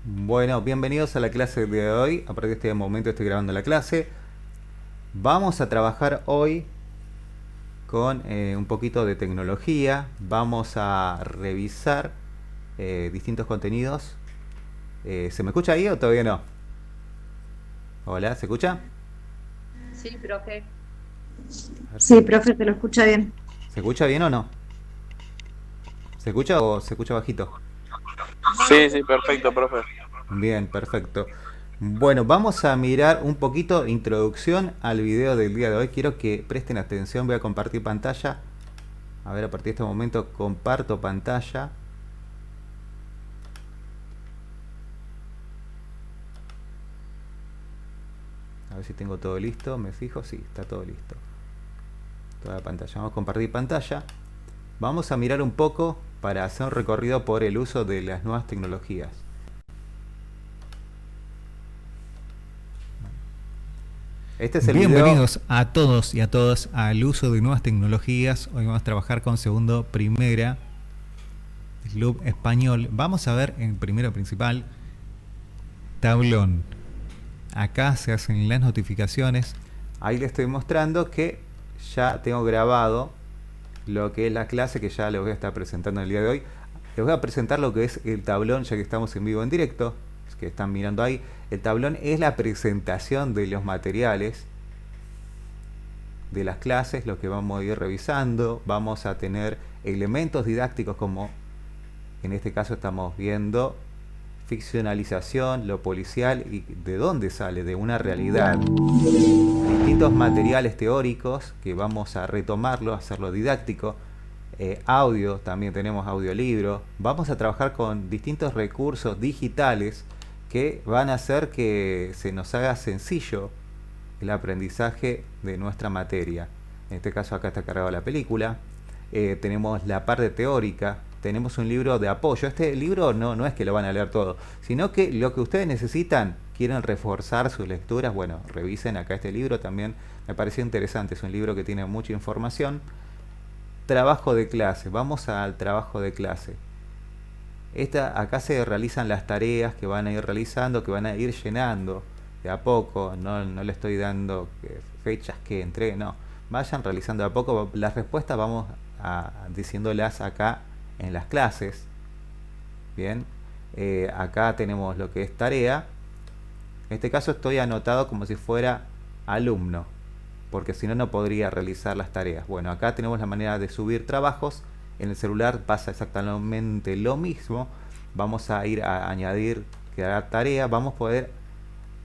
Bueno, bienvenidos a la clase de hoy. A partir de este momento estoy grabando la clase. Vamos a trabajar hoy con un poquito de tecnología. Vamos a revisar distintos contenidos. ¿Se me escucha ahí o todavía no? Hola, ¿se escucha? Sí, profe. A ver Sí, si... profe, se lo escucha bien. ¿Se escucha bien o no? ¿Se escucha o se escucha bajito? No, no Sí, se sí, escucha perfecto, bien. profe. Bien, perfecto. Bueno, vamos a mirar un poquito introducción al video del día de hoy. Quiero que presten atención. Voy a compartir pantalla. A ver, a partir de este momento comparto pantalla. A ver si tengo todo listo. Me fijo, sí, está todo listo. Toda la pantalla. Vamos a compartir pantalla. Vamos a mirar un poco para hacer un recorrido por el uso de las nuevas tecnologías. Este es el video. Bienvenidos a todos y a todas al uso de nuevas tecnologías. Hoy vamos a trabajar con segundo primera, Club Español. Vamos a ver en primero principal, tablón. Acá se hacen las notificaciones. Ahí les estoy mostrando que ya tengo grabado lo que es la clase que ya les voy a estar presentando el día de hoy. Les voy a presentar lo que es el tablón, ya que estamos en vivo en directo, que están mirando ahí. El tablón es la presentación de los materiales de las clases, lo que vamos a ir revisando. Vamos a tener elementos didácticos como en este caso estamos viendo ficcionalización, lo policial y de dónde sale, de una realidad. Distintos materiales teóricos que vamos a retomarlo, hacerlo didáctico. Audio, también tenemos audiolibro. Vamos a trabajar con distintos recursos digitales que van a hacer que se nos haga sencillo el aprendizaje de nuestra materia. En este caso acá está cargada la película. Tenemos la parte teórica, tenemos un libro de apoyo. Este libro no es que lo van a leer todo, sino que lo que ustedes necesitan, quieren reforzar sus lecturas, bueno, revisen acá este libro también. Me pareció interesante, es un libro que tiene mucha información. Trabajo de clase, vamos al trabajo de clase. Acá se realizan las tareas que van a ir realizando, que van a ir llenando de a poco. No le estoy dando fechas que entregue, no. Vayan realizando de a poco. Las respuestas vamos diciéndolas acá en las clases. Bien, acá tenemos lo que es tarea. En este caso estoy anotado como si fuera alumno, porque si no, no podría realizar las tareas. Bueno, acá tenemos la manera de subir trabajos. En el celular pasa exactamente lo mismo. Vamos a ir a añadir, crear tarea. Vamos a poder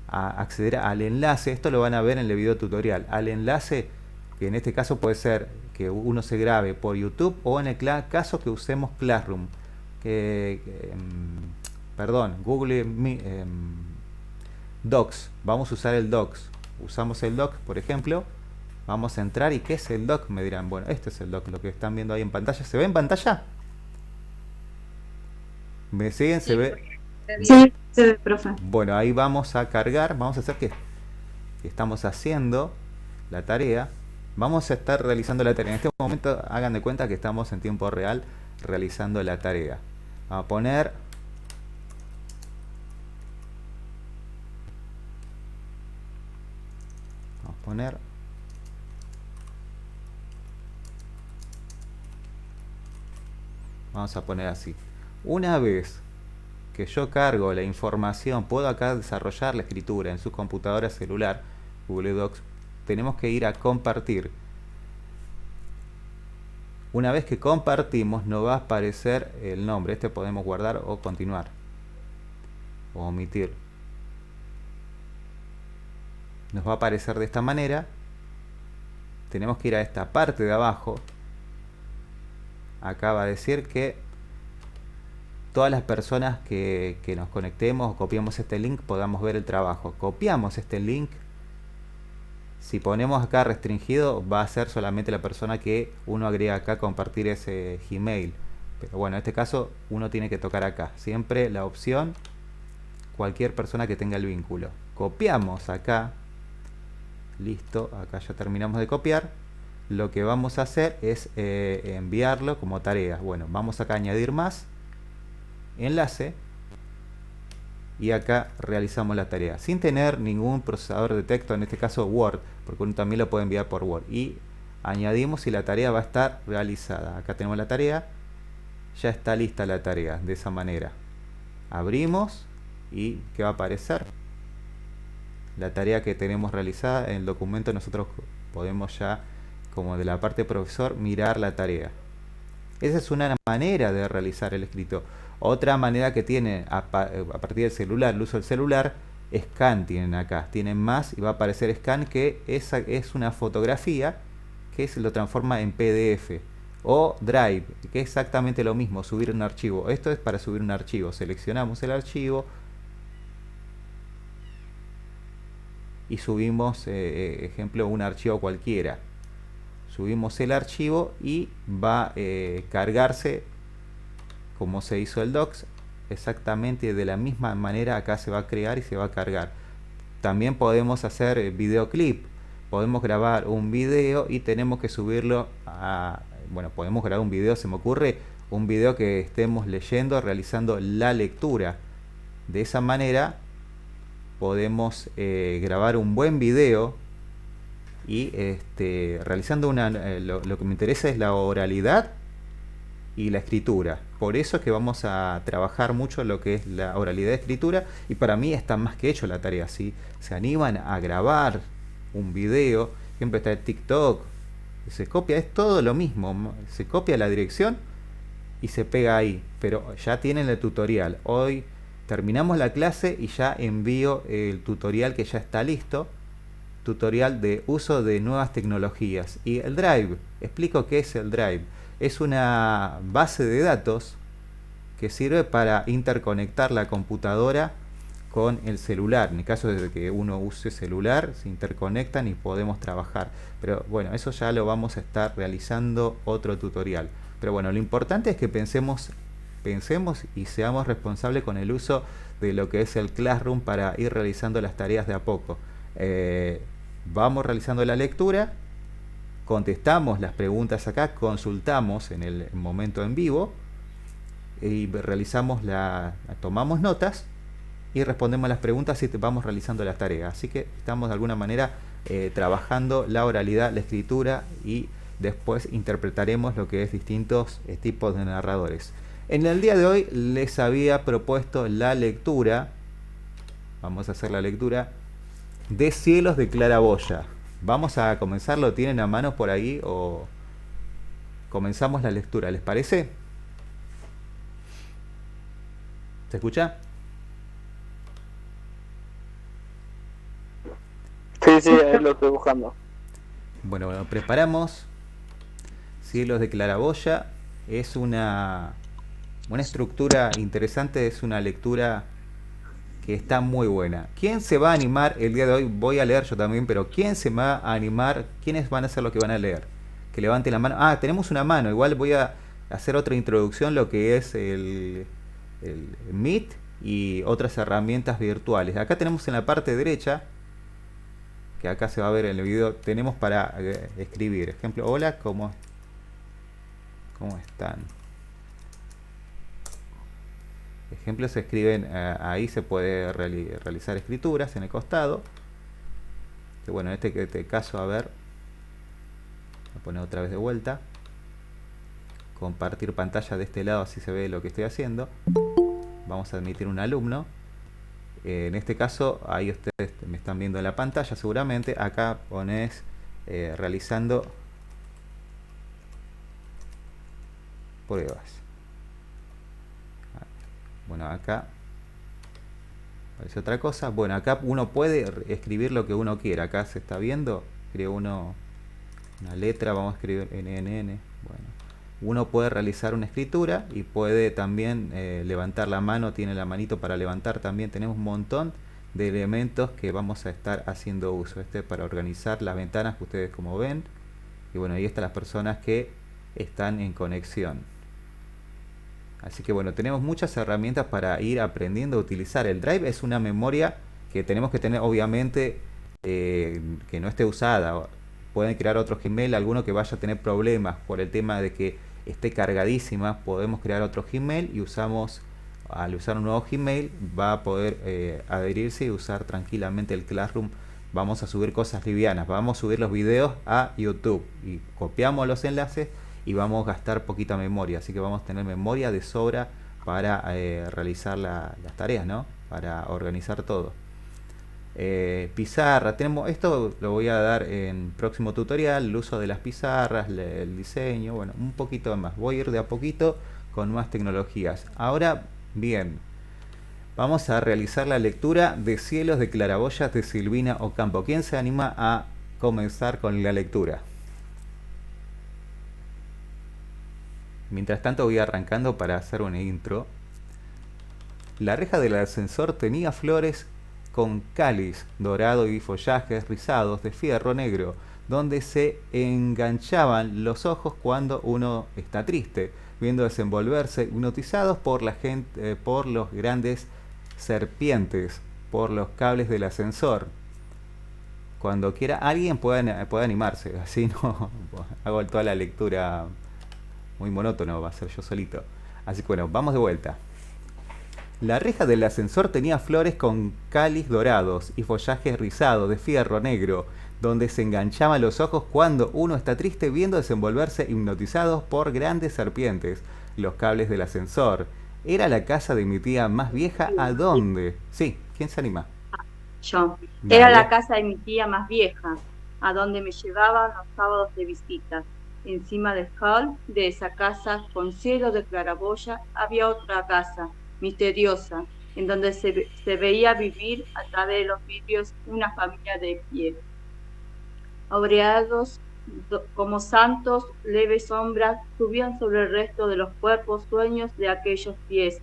acceder al enlace. Esto lo van a ver en el video tutorial. Al enlace, que en este caso puede ser que uno se grabe por YouTube o en el caso que usemos Classroom. Perdón, Google Docs. Vamos a usar el Docs. Usamos el Doc, por ejemplo. Vamos a entrar. ¿Y qué es el doc? Me dirán. Bueno, este es el doc, lo que están viendo ahí en pantalla. ¿Se ve en pantalla? ¿Me siguen? ¿Se Sí, ve? profe. Está bien. Sí, se ve, profe. Bueno, ahí vamos a cargar. Vamos a hacer que estamos haciendo la tarea. Vamos a estar realizando la tarea. En este momento hagan de cuenta que estamos en tiempo real realizando la tarea. Vamos a poner... Vamos a poner... Vamos a poner así. Una vez que yo cargo la información, puedo acá desarrollar la escritura en su computadora celular, Google Docs, tenemos que ir a compartir. Una vez que compartimos, nos va a aparecer el nombre. Este podemos guardar o continuar o omitir. Nos va a aparecer de esta manera. Tenemos que ir a esta parte de abajo. Acá va a decir que todas las personas que nos conectemos o copiamos este link podamos ver el trabajo. Copiamos este link. Si ponemos acá restringido, va a ser solamente la persona que uno agrega acá a compartir ese Gmail. Pero bueno, en este caso uno tiene que tocar acá. Siempre la opción, cualquier persona que tenga el vínculo. Copiamos acá. Listo, acá ya terminamos de copiar. Lo que vamos a hacer es enviarlo como tarea. Bueno, vamos acá a añadir más. Enlace. y acá realizamos la tarea sin tener ningún procesador de texto, en este caso Word, porque uno también lo puede enviar por Word, y añadimos y la tarea va a estar realizada. Acá tenemos la tarea, ya está lista la tarea. De esa manera abrimos y ¿qué va a aparecer? La tarea que tenemos realizada en el documento. Nosotros podemos ya, como de la parte profesor, mirar la tarea. Esa es una manera de realizar el escrito. Otra manera que tiene a partir del celular, el uso del celular, Scan tienen acá. Tienen más y va a aparecer Scan, que esa es una fotografía que se lo transforma en PDF. O Drive, que es exactamente lo mismo, subir un archivo. Esto es para subir un archivo. Seleccionamos el archivo y subimos, ejemplo, un archivo cualquiera. Subimos el archivo y va a cargarse como se hizo el Docs, exactamente de la misma manera. Acá se va a crear y se va a cargar. También podemos hacer videoclip, podemos grabar un video y tenemos que subirlo a, bueno, podemos grabar un video, se me ocurre un video que estemos leyendo, realizando la lectura. De esa manera podemos grabar un buen video y realizando una, lo que me interesa es la oralidad y la escritura. Por eso es que vamos a trabajar mucho lo que es la oralidad y escritura, y para mí está más que hecho la tarea. Si se animan a grabar un video, siempre está el TikTok, se copia, es todo lo mismo, se copia la dirección y se pega ahí, pero ya tienen el tutorial. Hoy terminamos la clase y ya envío el tutorial que ya está listo, tutorial de uso de nuevas tecnologías. Y el Drive, explico qué es el Drive. Es una base de datos que sirve para interconectar la computadora con el celular. En el caso de que uno use celular, se interconectan y podemos trabajar. Pero bueno, eso ya lo vamos a estar realizando otro tutorial. Pero bueno, lo importante es que pensemos y seamos responsables con el uso de lo que es el Classroom para ir realizando las tareas de a poco. Vamos realizando la lectura, contestamos las preguntas acá, consultamos en el momento en vivo y realizamos tomamos notas y respondemos las preguntas y vamos realizando las tareas. Así que estamos de alguna manera trabajando la oralidad, la escritura, y después interpretaremos lo que es distintos tipos de narradores. En el día de hoy les había propuesto la lectura, vamos a hacer la lectura de Cielos de Claraboya. Vamos a comenzar, ¿lo tienen a mano por ahí o comenzamos la lectura? ¿Les parece? ¿Se escucha? Sí, es lo estoy buscando. Bueno, preparamos. Cielos de Claraboya es una estructura interesante, es una lectura que está muy buena. ¿Quién se va a animar el día de hoy? Voy a leer yo también, pero ¿quién se va a animar? ¿Quiénes van a hacer lo que van a leer? Que levanten la mano. Ah, tenemos una mano. Igual voy a hacer otra introducción, lo que es el Meet y otras herramientas virtuales. Acá tenemos en la parte derecha, que acá se va a ver en el video, tenemos para escribir. Ejemplo, hola, ¿cómo están? Ejemplos se escriben, ahí se puede realizar escrituras en el costado. Que bueno, en este caso, a ver, voy a poner otra vez de vuelta. Compartir pantalla de este lado, así se ve lo que estoy haciendo. Vamos a admitir un alumno. En este caso, ahí ustedes me están viendo en la pantalla seguramente. Acá pones realizando pruebas. Bueno, acá aparece otra cosa. Bueno, acá uno puede escribir lo que uno quiera. Acá se está viendo. Escribe uno una letra, vamos a escribir NNN. Bueno, uno puede realizar una escritura y puede también levantar la mano. Tiene la manito para levantar también. Tenemos un montón de elementos que vamos a estar haciendo uso. Para organizar las ventanas que ustedes como ven. Y bueno, ahí están las personas que están en conexión. Así que bueno, tenemos muchas herramientas para ir aprendiendo a utilizar. El Drive es una memoria que tenemos que tener, obviamente, que no esté usada. Pueden crear otro Gmail, alguno que vaya a tener problemas por el tema de que esté cargadísima. Podemos crear otro Gmail y usamos al usar un nuevo Gmail va a poder adherirse y usar tranquilamente el Classroom. Vamos a subir cosas livianas, vamos a subir los videos a YouTube y copiamos los enlaces y vamos a gastar poquita memoria, así que vamos a tener memoria de sobra para realizar las tareas, ¿no? Para organizar todo. Pizarra, tenemos esto, lo voy a dar en próximo tutorial, el uso de las pizarras, el diseño, bueno, un poquito más, voy a ir de a poquito con más tecnologías. Ahora bien, vamos a realizar la lectura de Cielos de Claraboyas de Silvina Ocampo. ¿Quién se anima a comenzar con la lectura? Mientras tanto voy arrancando para hacer una intro. La reja del ascensor tenía flores con cáliz dorado y follajes rizados de fierro negro, donde se enganchaban los ojos cuando uno está triste, viendo desenvolverse hipnotizados por la gente, por los grandes serpientes, por los cables del ascensor. Cuando quiera alguien puede animarse, así no hago toda la lectura muy monótono, va a ser yo solito. Así que bueno, vamos de vuelta. La reja del ascensor tenía flores con cáliz dorados y follajes rizados de fierro negro, donde se enganchaban los ojos cuando uno está triste viendo desenvolverse hipnotizados por grandes serpientes, los cables del ascensor. Era la casa de mi tía más vieja. ¿A dónde? Sí, ¿quién se anima? Yo. Dale. Era la casa de mi tía más vieja, a donde me llevaban los sábados de visita. Encima del hall de esa casa, con cielo de claraboya, había otra casa, misteriosa, en donde se veía vivir a través de los vidrios una familia de pie. Aureados como santos, leves sombras subían sobre el resto de los cuerpos sueños de aquellos pies,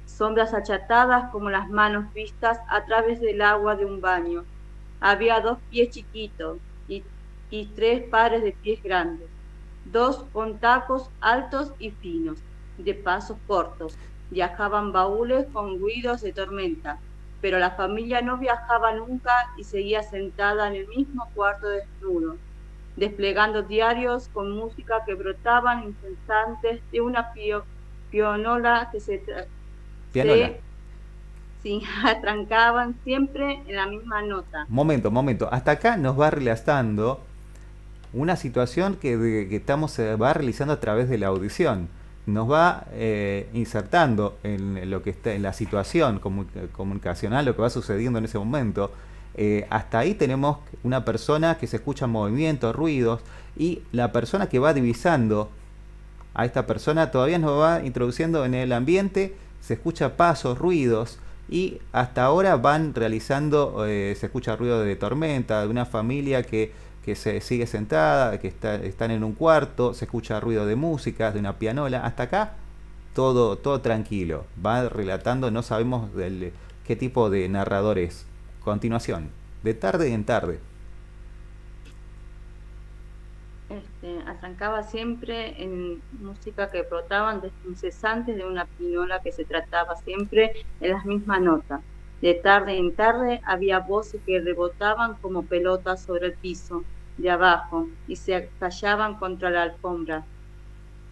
sombras achatadas como las manos vistas a través del agua de un baño. Había 2 pies chiquitos y 3 pares de pies grandes, 2 con tacos altos y finos, de pasos cortos. Viajaban baúles con ruidos de tormenta, pero la familia no viajaba nunca y seguía sentada en el mismo cuarto desnudo, desplegando diarios con música que brotaban incesantes de una pianola que se atrancaban siempre en la misma nota. Momento. Hasta acá nos va relatando una situación que va realizando a través de la audición. Nos va insertando en lo que está en la situación comunicacional, lo que va sucediendo en ese momento. Hasta ahí tenemos una persona que se escucha movimientos, ruidos, y la persona que va divisando a esta persona todavía nos va introduciendo en el ambiente, se escucha pasos, ruidos, y hasta ahora van realizando, se escucha ruido de tormenta, de una familia que se sigue sentada, que están en un cuarto, se escucha ruido de música, de una pianola. Hasta acá todo tranquilo, va relatando, no sabemos qué tipo de narrador es. Continuación, de tarde en tarde. Arrancaba siempre en música que brotaban incesantes de una pianola que se trataba siempre en las mismas notas. De tarde en tarde había voces que rebotaban como pelotas sobre el piso de abajo y se callaban contra la alfombra.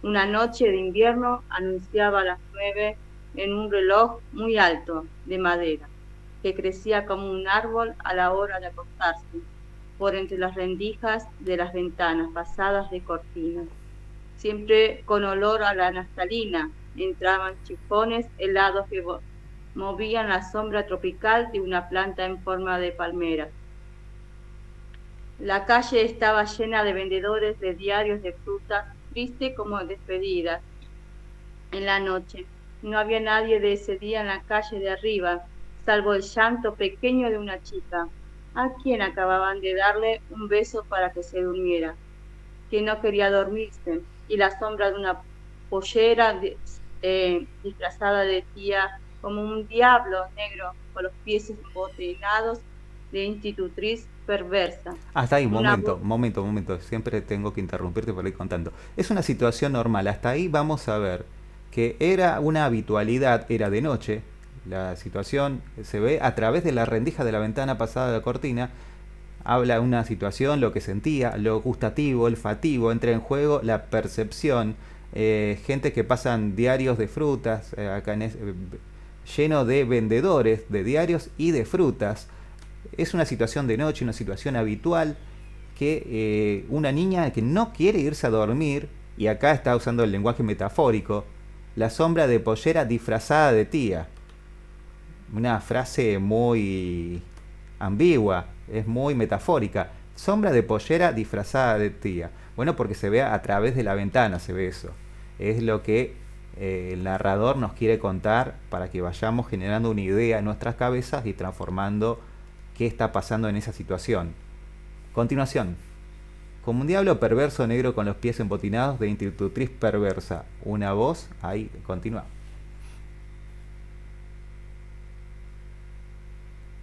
Una noche de invierno anunciaba las 9 en un reloj muy alto de madera que crecía como un árbol a la hora de acostarse, por entre las rendijas de las ventanas pasadas de cortinas. Siempre con olor a la naftalina entraban chifones helados que movían la sombra tropical de una planta en forma de palmera. La calle estaba llena de vendedores de diarios de frutas, triste como despedidas. En la noche no había nadie de ese día en la calle de arriba, salvo el llanto pequeño de una chica, a quien acababan de darle un beso para que se durmiera, que no quería dormirse, y la sombra de una pollera disfrazada de tía, como un diablo negro con los pies embotenados de institutriz perversa. Hasta ahí, momento. Siempre tengo que interrumpirte por ir contando. Es una situación normal. Hasta ahí vamos a ver que era una habitualidad, era de noche. La situación se ve a través de la rendija de la ventana pasada de la cortina. Habla de una situación, lo que sentía, lo gustativo, olfativo, entra en juego la percepción. Gente que pasan diarios de frutas, acá lleno de vendedores de diarios y de frutas. Es una situación de noche, una situación habitual, que una niña que no quiere irse a dormir, y acá está usando el lenguaje metafórico, la sombra de pollera disfrazada de tía. Una frase muy ambigua, es muy metafórica. Sombra de pollera disfrazada de tía. Bueno, porque se ve a través de la ventana, se ve eso. Es lo que el narrador nos quiere contar para que vayamos generando una idea en nuestras cabezas y transformando qué está pasando en esa situación. Continuación. Como un diablo perverso negro con los pies embotinados de institutriz perversa. Una voz, ahí continúa.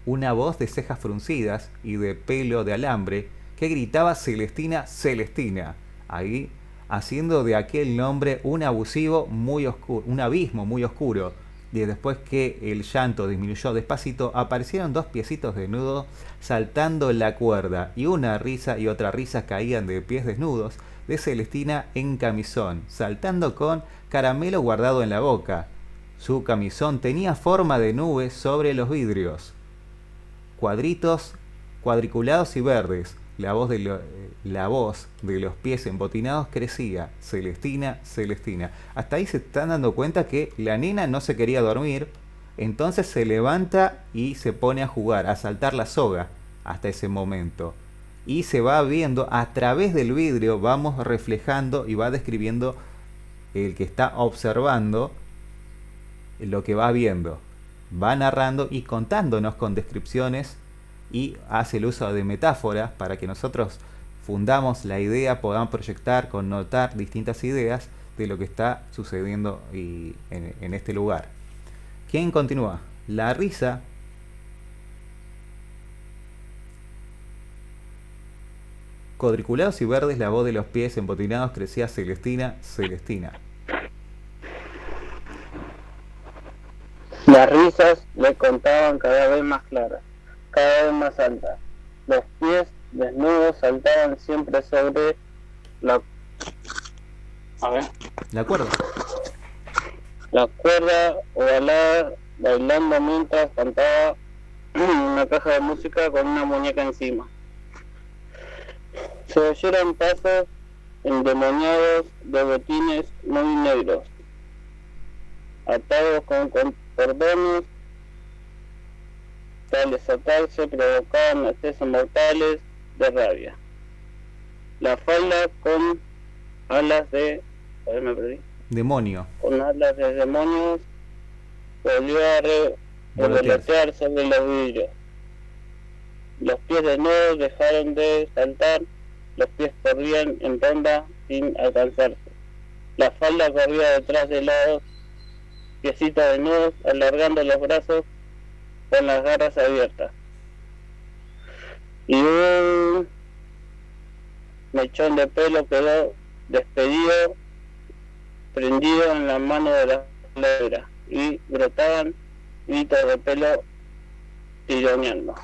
Una voz de cejas fruncidas y de pelo de alambre que gritaba Celestina, Celestina. Ahí, haciendo de aquel nombre un abusivo muy oscuro, un abismo muy oscuro. Y después que el llanto disminuyó despacito, aparecieron dos piecitos desnudos saltando la cuerda, y una risa y otra risa caían de pies desnudos de Celestina en camisón, saltando con caramelo guardado en la boca. Su camisón tenía forma de nube sobre los vidrios, cuadritos cuadriculados y verdes. La voz de los pies embotinados crecía. Celestina, Celestina. Hasta ahí se están dando cuenta que la nena no se quería dormir. Entonces se levanta y se pone a jugar, a saltar la soga hasta ese momento. Y se va viendo a través del vidrio, vamos reflejando y va describiendo el que está observando lo que va viendo. Va narrando y contándonos con descripciones, y hace el uso de metáforas para que nosotros fundamos la idea, podamos proyectar, connotar distintas ideas de lo que está sucediendo en este lugar. ¿Quién continúa? La risa cuadriculados y verdes, la voz de los pies embotinados crecía Celestina, Celestina. Las risas le contaban cada vez más claras, cada vez más altas. Los pies desnudos saltaban siempre sobre la cuerda. La cuerda ovalada, bailando mientras cantaba una caja de música con una muñeca encima. Se oyeron pasos endemoniados de botines muy negros, atados con cordones, tales atarse provocaban accesos mortales de rabia. La falda con alas de... demonio. Con alas de demonios volvió a revolotear sobre los vidrios. Los pies desnudos dejaron de saltar, los pies corrían en ronda sin alcanzarse. La falda corría detrás de los piecitos desnudos, alargando los brazos con las garras abiertas. Y un mechón de pelo quedó despedido, prendido en la mano de la ladera, y brotaban gritos de pelo tironeando.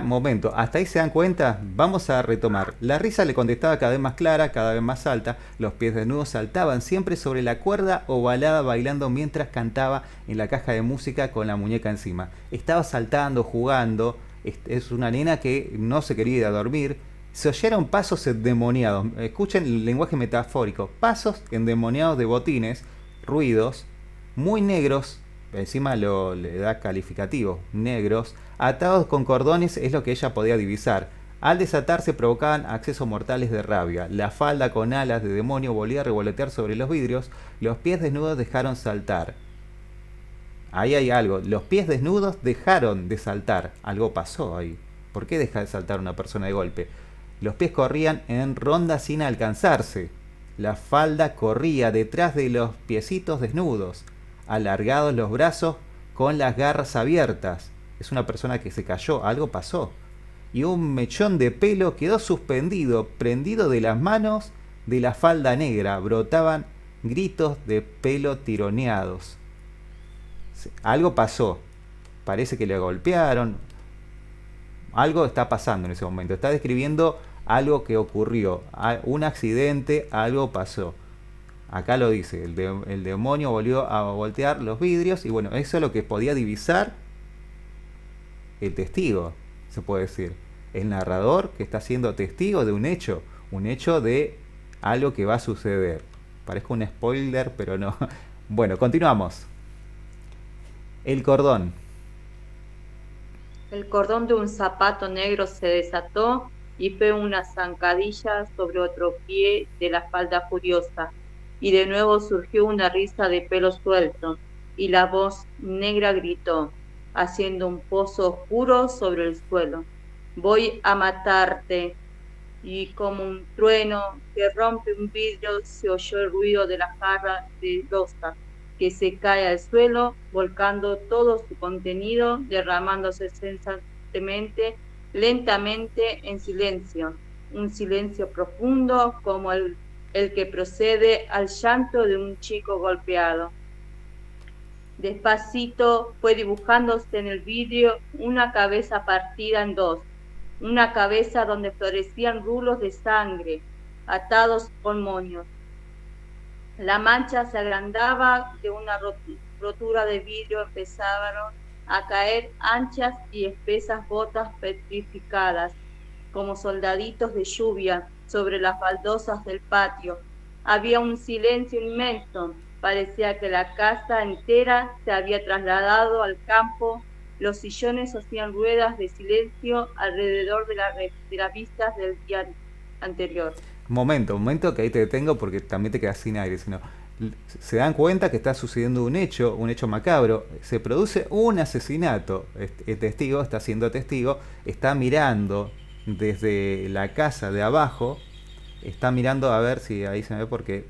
Momento, hasta ahí se dan cuenta. Vamos a retomar. La risa le contestaba cada vez más clara, cada vez más alta. Los pies desnudos saltaban siempre sobre la cuerda ovalada, bailando mientras cantaba en la caja de música con la muñeca encima. Estaba saltando, jugando. Es una nena que no se quería ir a dormir. Se oyeron pasos endemoniados. Escuchen el lenguaje metafórico. Pasos endemoniados de botines, ruidos muy negros. Encima le da calificativo, negros, atados con cordones, es lo que ella podía divisar. Al desatarse provocaban accesos mortales de rabia. La falda con alas de demonio volvía a revolotear sobre los vidrios. Los pies desnudos dejaron saltar. Ahí hay algo. Los pies desnudos dejaron de saltar. Algo pasó ahí. ¿Por qué deja de saltar una persona de golpe? Los pies corrían en ronda sin alcanzarse. La falda corría detrás de los piecitos desnudos, alargados los brazos con las garras abiertas. Es una persona que se cayó, algo pasó. Y un mechón de pelo quedó suspendido, prendido de las manos de la falda negra. Brotaban gritos de pelo tironeados. Algo pasó. Parece que le golpearon. Algo está pasando en ese momento. Está describiendo algo que ocurrió. Un accidente, algo pasó. Acá lo dice, el demonio volvió a voltear los vidrios y bueno, eso es lo que podía divisar el testigo, se puede decir. El narrador que está siendo testigo de un hecho de algo que va a suceder. Parezco un spoiler, pero no. Bueno, continuamos. El cordón. El cordón de un zapato negro se desató y fue una zancadilla sobre otro pie de la falda furiosa. Y de nuevo surgió una risa de pelo suelto, y la voz negra gritó, haciendo un pozo oscuro sobre el suelo. Voy a matarte. Y como un trueno que rompe un vidrio se oyó el ruido de la jarra de loza que se cae al suelo, volcando todo su contenido, derramándose cesantemente, lentamente, en silencio. Un silencio profundo como el que procede al llanto de un chico golpeado. Despacito fue dibujándose en el vidrio una cabeza partida en dos, una cabeza donde florecían rulos de sangre, atados con moños. La mancha se agrandaba, de una rotura de vidrio empezaron a caer anchas y espesas gotas petrificadas, como soldaditos de lluvia, sobre las baldosas del patio. Había un silencio inmenso, parecía que la casa entera se había trasladado al campo. Los sillones hacían ruedas de silencio alrededor de las vistas del día anterior. Momento que ahí te detengo porque también te quedas sin aire. Sino, se dan cuenta que está sucediendo un hecho macabro. Se produce un asesinato. El testigo está siendo testigo, está mirando desde la casa de abajo, está mirando a ver si ahí se me ve porque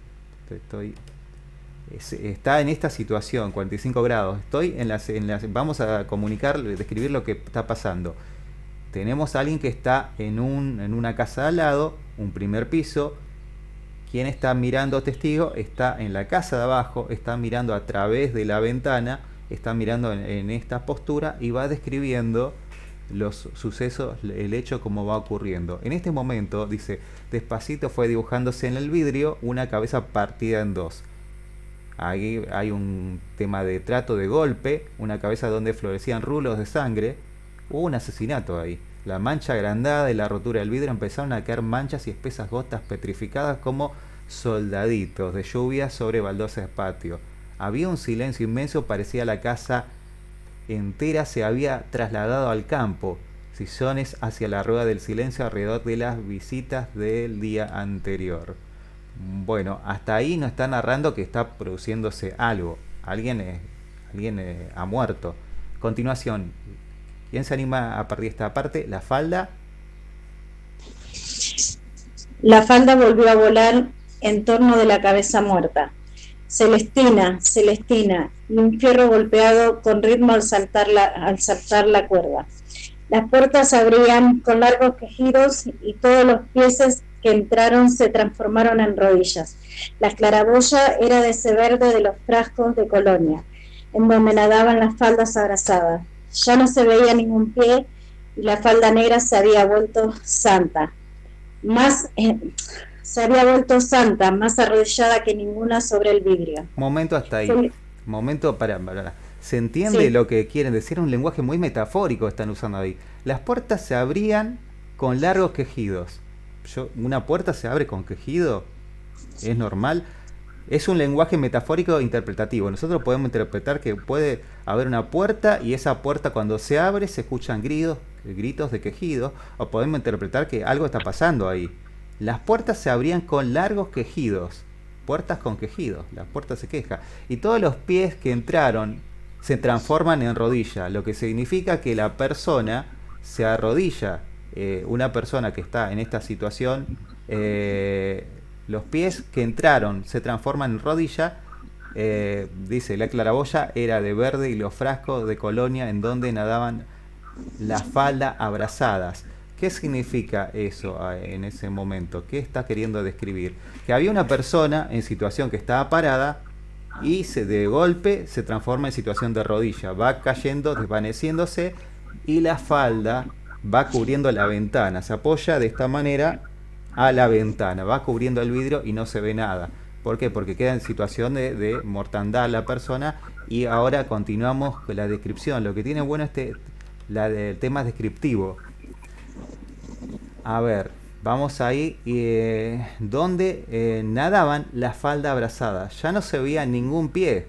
está en esta situación, 45 grados. Estoy vamos a comunicar, describir lo que está pasando. Tenemos a alguien que está en una casa al lado, un primer piso. Quien está mirando testigo está en la casa de abajo, está mirando a través de la ventana, está mirando en esta postura y va describiendo los sucesos, el hecho como va ocurriendo. En este momento, dice, despacito fue dibujándose en el vidrio una cabeza partida en dos. Ahí hay un tema de trato de golpe, una cabeza donde florecían rulos de sangre. Hubo un asesinato ahí. La mancha agrandada de la rotura del vidrio empezaron a caer manchas y espesas gotas petrificadas como soldaditos de lluvia sobre baldosas de patio. Había un silencio inmenso, parecía la casa entera se había trasladado al campo. Sillones hacia la rueda del silencio alrededor de las visitas del día anterior. Bueno, hasta ahí nos está narrando que está produciéndose algo. Alguien ha muerto. Continuación, ¿quién se anima a partir de esta parte? La falda. La falda volvió a volar en torno de la cabeza muerta. Celestina, Celestina, y un fierro golpeado con ritmo al saltar la cuerda. Las puertas se abrían con largos quejidos y todos los pies que entraron se transformaron en rodillas. La claraboya era de ese verde de los frascos de Colonia, en donde nadaban las faldas abrasadas. Ya no se veía ningún pie y la falda negra se había vuelto santa. Se había vuelto santa, más arrodillada que ninguna sobre el vidrio. Momento hasta ahí. Momento para. ¿Se entiende Sí. lo que quieren decir? Un lenguaje muy metafórico están usando ahí. Las puertas se abrían con largos quejidos. ¿Una puerta se abre con quejido? ¿Es normal? Es un lenguaje metafórico interpretativo. Nosotros podemos interpretar que puede haber una puerta y esa puerta cuando se abre se escuchan gritos de quejidos, o podemos interpretar que algo está pasando ahí. Las puertas se abrían con largos quejidos. Puertas con quejidos. La puerta se queja. Y todos los pies que entraron se transforman en rodilla, lo que significa que la persona se arrodilla. Una persona que está en esta situación, los pies que entraron se transforman en rodilla. Dice, la claraboya era de verde y los frascos de Colonia en donde nadaban las faldas abrazadas. ¿Qué significa eso en ese momento? ¿Qué está queriendo describir? Que había una persona en situación que estaba parada y de golpe se transforma en situación de rodilla. Va cayendo, desvaneciéndose y la falda va cubriendo la ventana. Se apoya de esta manera a la ventana. Va cubriendo el vidrio y no se ve nada. ¿Por qué? Porque queda en situación de mortandad la persona. Y ahora continuamos con la descripción. Lo que tiene bueno el tema descriptivo. A ver, vamos ahí donde nadaban la falda abrazada. Ya no se veía ningún pie.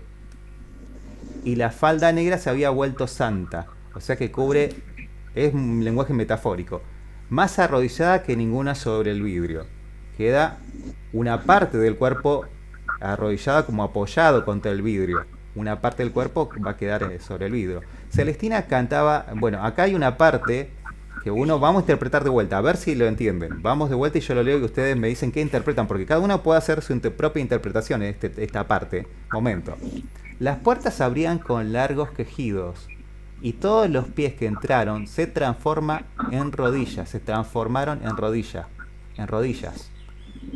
Y la falda negra se había vuelto santa. O sea que es un lenguaje metafórico. Más arrodillada que ninguna sobre el vidrio. Queda una parte del cuerpo arrodillada como apoyado contra el vidrio. Una parte del cuerpo va a quedar sobre el vidrio. Celestina cantaba, bueno, acá hay una parte que vamos a interpretar de vuelta, a ver si lo entienden. Vamos de vuelta y yo lo leo y ustedes me dicen qué interpretan, porque cada uno puede hacer su propia interpretación en esta parte. Momento. Las puertas se abrían con largos quejidos y todos los pies que entraron se transformaron en rodillas.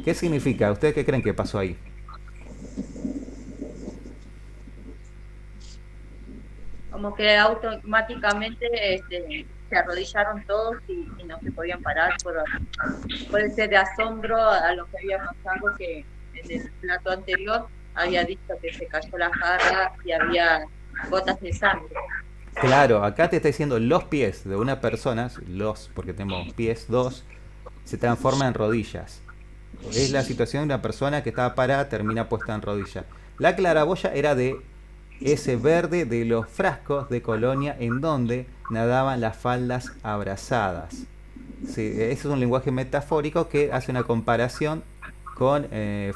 ¿Qué significa? ¿Ustedes qué creen que pasó ahí? Como que automáticamente se arrodillaron todos y no se podían parar por ese asombro a lo que había pasado, que en el plato anterior había visto que se cayó la jarra y había gotas de sangre. Claro, acá te está diciendo los pies de una persona, porque tenemos pies, se transforman en rodillas. Es la situación de una persona que estaba parada, termina puesta en rodillas. La claraboya era de ese verde de los frascos de colonia en donde nadaban las faldas abrazadas. Sí, ese es un lenguaje metafórico que hace una comparación con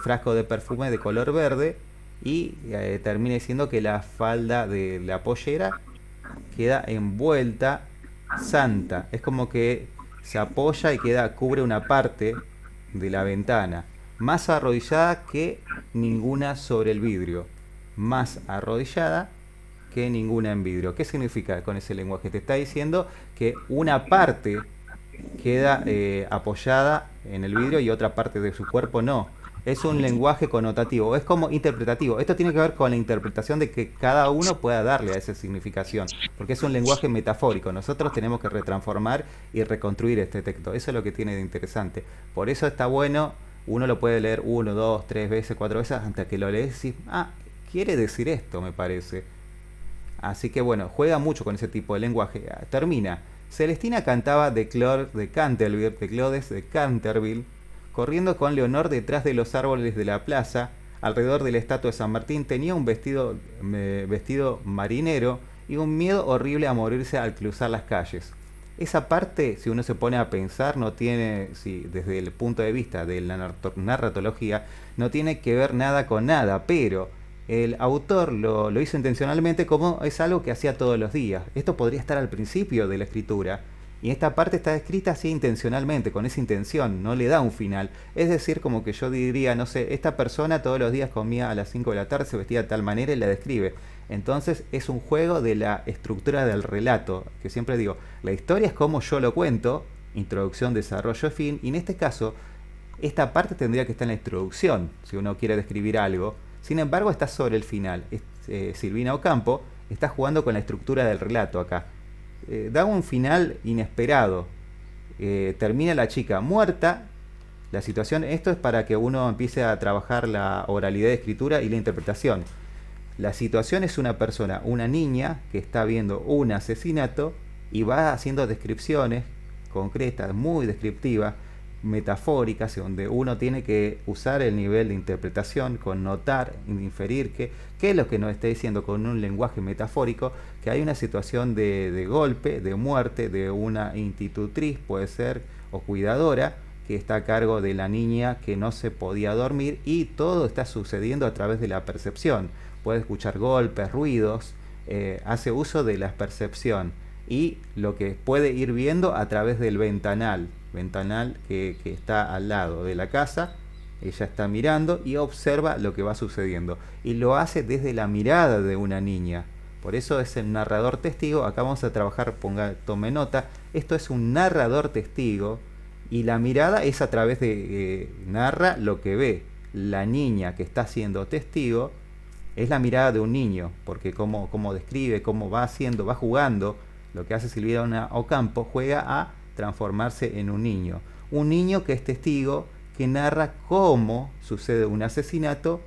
frasco de perfume de color verde y termina diciendo que la falda de la pollera queda envuelta santa. Es como que se apoya y cubre una parte de la ventana. Más arrodillada que ninguna sobre el vidrio. Más arrodillada que ninguna en vidrio. ¿Qué significa con ese lenguaje? Te está diciendo que una parte queda apoyada en el vidrio y otra parte de su cuerpo no. Es un lenguaje connotativo, es como interpretativo. Esto tiene que ver con la interpretación de que cada uno pueda darle a esa significación, porque es un lenguaje metafórico. Nosotros tenemos que retransformar y reconstruir este texto. Eso es lo que tiene de interesante. Por eso está bueno, uno lo puede leer 1, 2, 3 veces, 4 veces, hasta que lo lees y quiere decir esto, me parece. Así que bueno, juega mucho con ese tipo de lenguaje. Termina. Celestina cantaba de Clodes de Canterville, corriendo con Leonor detrás de los árboles de la plaza, alrededor de la estatua de San Martín. Tenía un vestido marinero y un miedo horrible a morirse al cruzar las calles. Esa parte, si uno se pone a pensar, no tiene, desde el punto de vista de la narratología, no tiene que ver nada con nada, pero el autor lo hizo intencionalmente, como es algo que hacía todos los días. Esto podría estar al principio de la escritura, y esta parte está escrita así intencionalmente, con esa intención, no le da un final. Es decir, como que yo diría, no sé, esta persona todos los días comía a las 5 de la tarde, se vestía de tal manera y la describe. Entonces es un juego de la estructura del relato, que siempre digo, la historia es como yo lo cuento, introducción, desarrollo, fin, y en este caso, esta parte tendría que estar en la introducción, si uno quiere describir algo. Sin embargo, está sobre el final. Silvina Ocampo está jugando con la estructura del relato acá. Da un final inesperado. Termina la chica muerta. La situación, esto es para que uno empiece a trabajar la oralidad de escritura y la interpretación. La situación es una persona, una niña, que está viendo un asesinato y va haciendo descripciones concretas, muy descriptivas, metafóricas, donde uno tiene que usar el nivel de interpretación, connotar, inferir qué es lo que nos está diciendo con un lenguaje metafórico, que hay una situación de golpe, de muerte, de una institutriz, puede ser, o cuidadora, que está a cargo de la niña que no se podía dormir, y todo está sucediendo a través de la percepción. Puede escuchar golpes, ruidos, hace uso de la percepción y lo que puede ir viendo a través del ventanal que está al lado de la casa. Ella está mirando y observa lo que va sucediendo, y lo hace desde la mirada de una niña. Por eso es el narrador testigo. Acá vamos a trabajar, tome nota, esto es un narrador testigo, y la mirada es a través de narra lo que ve. La niña que está siendo testigo es la mirada de un niño, porque como describe, cómo va haciendo, va jugando. Lo que hace Silvina Ocampo, juega a transformarse en un niño que es testigo, que narra cómo sucede un asesinato,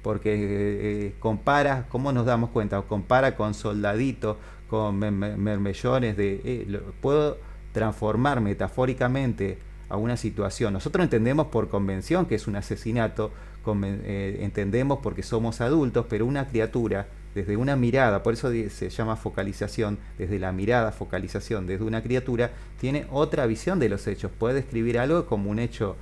porque compara, ¿cómo nos damos cuenta? Compara con soldaditos, con mermellones, puedo transformar metafóricamente a una situación. Nosotros entendemos por convención que es un asesinato, entendemos porque somos adultos, pero una criatura, desde una mirada, por eso se llama focalización, desde la mirada, focalización, desde una criatura, tiene otra visión de los hechos, puede describir algo como un hecho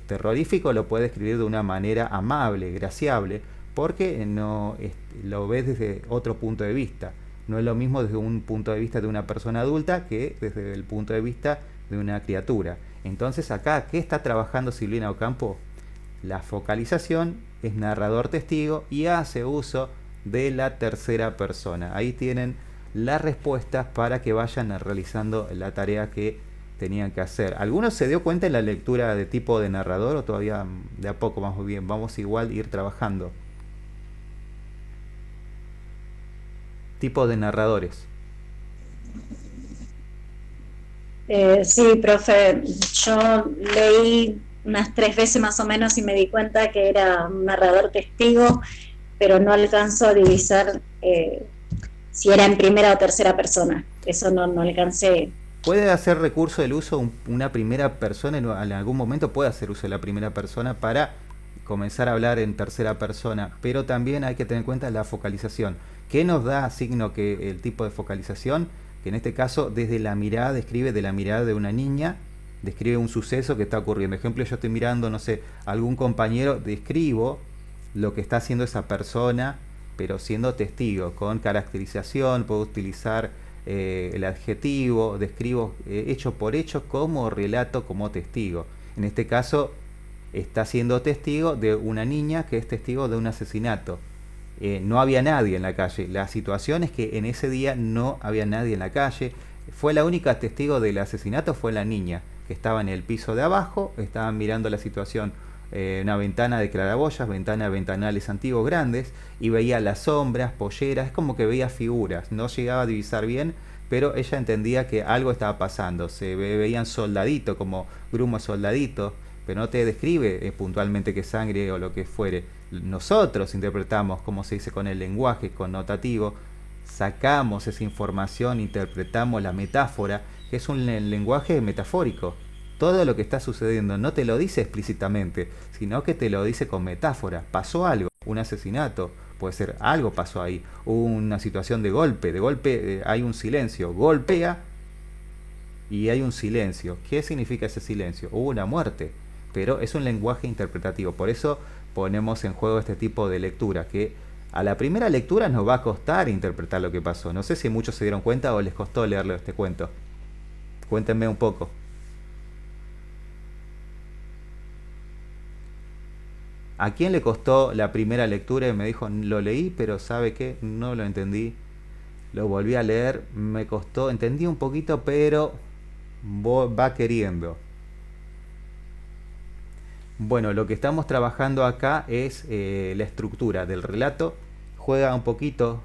terrorífico, lo puede escribir de una manera amable, graciable, porque no lo ves desde otro punto de vista. No es lo mismo desde un punto de vista de una persona adulta que desde el punto de vista de una criatura. Entonces acá, ¿qué está trabajando Silvina Ocampo? La focalización, es narrador testigo y hace uso de la tercera persona. Ahí tienen las respuestas para que vayan realizando la tarea que tenían que hacer. ¿Alguno se dio cuenta en la lectura de tipo de narrador o todavía de a poco más bien? Vamos igual a ir trabajando. Tipo de narradores. Sí, profe, yo leí unas 3 veces más o menos y me di cuenta que era un narrador testigo, pero no alcanzo a divisar si era en primera o tercera persona. Eso no alcancé. Puede hacer recurso del uso una primera persona, en algún momento puede hacer uso de la primera persona para comenzar a hablar en tercera persona, pero también hay que tener en cuenta la focalización. ¿Qué nos da signo que el tipo de focalización? Que en este caso desde la mirada, describe de la mirada de una niña, describe un suceso que está ocurriendo. Ejemplo, yo estoy mirando, no sé, algún compañero, describo lo que está haciendo esa persona, pero siendo testigo, con caracterización, puedo utilizar el adjetivo, describo hecho por hecho como relato, como testigo. En este caso está siendo testigo de una niña que es testigo de un asesinato. No había nadie en la calle. La situación es que en ese día no había nadie en la calle. Fue la única testigo del asesinato, fue la niña, que estaba en el piso de abajo, estaban mirando la situación, una ventana de claraboyas, ventanales antiguos grandes, y veía las sombras, polleras, es como que veía figuras, no llegaba a divisar bien, pero ella entendía que algo estaba pasando. Se veían soldaditos, como grumos soldaditos, pero no te describe puntualmente qué sangre o lo que fuere. Nosotros interpretamos, como se dice con el lenguaje connotativo, sacamos esa información, interpretamos la metáfora, que es un lenguaje metafórico. Todo lo que está sucediendo no te lo dice explícitamente, sino que te lo dice con metáfora. Pasó algo, un asesinato, puede ser algo pasó ahí, una situación de golpe hay un silencio, golpea y hay un silencio. ¿Qué significa ese silencio? Hubo una muerte, pero es un lenguaje interpretativo. Por eso ponemos en juego este tipo de lectura, que a la primera lectura nos va a costar interpretar lo que pasó. No sé si muchos se dieron cuenta o les costó leerlo este cuento. Cuéntenme un poco. ¿A quién le costó la primera lectura y me dijo, lo leí, pero ¿sabe qué? No lo entendí. Lo volví a leer, me costó, entendí un poquito, pero va queriendo. Bueno, lo que estamos trabajando acá es la estructura del relato. Juega un poquito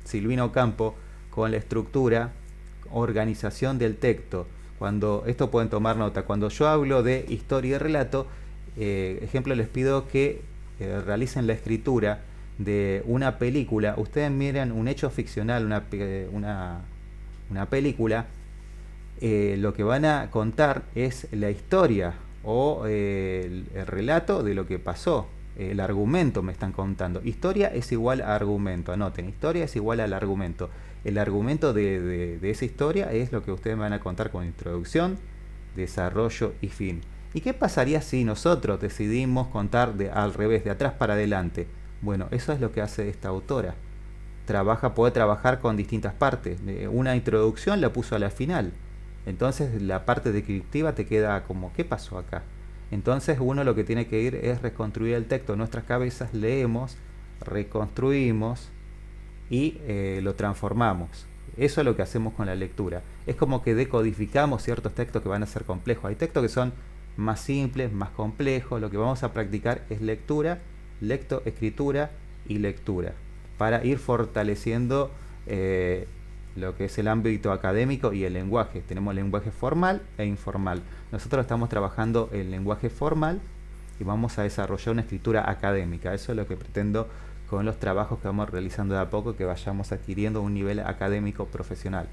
Silvina Ocampo con la estructura, organización del texto. Esto pueden tomar nota. Cuando yo hablo de historia y relato, ejemplo, les pido que realicen la escritura de una película. Ustedes miran un hecho ficcional, una película, lo que van a contar es la historia o el relato de lo que pasó. El argumento me están contando. Historia es igual a argumento. Anoten, historia es igual al argumento. El argumento de esa historia es lo que ustedes me van a contar con introducción, desarrollo y fin. ¿Y qué pasaría si nosotros decidimos contar al revés, de atrás para adelante? Bueno, eso es lo que hace esta autora. Puede trabajar con distintas partes. Una introducción la puso a la final. Entonces la parte descriptiva te queda como, ¿qué pasó acá? Entonces uno lo que tiene que ir es reconstruir el texto en nuestras cabezas, leemos, reconstruimos y lo transformamos. Eso es lo que hacemos con la lectura. Es como que decodificamos ciertos textos que van a ser complejos. Hay textos que son más simples, más complejos. Lo que vamos a practicar es lectura, escritura y lectura, para ir fortaleciendo lo que es el ámbito académico y el lenguaje. Tenemos lenguaje formal e informal. Nosotros estamos trabajando el lenguaje formal y vamos a desarrollar una escritura académica. Eso es lo que pretendo con los trabajos que vamos realizando de a poco, que vayamos adquiriendo un nivel académico profesional.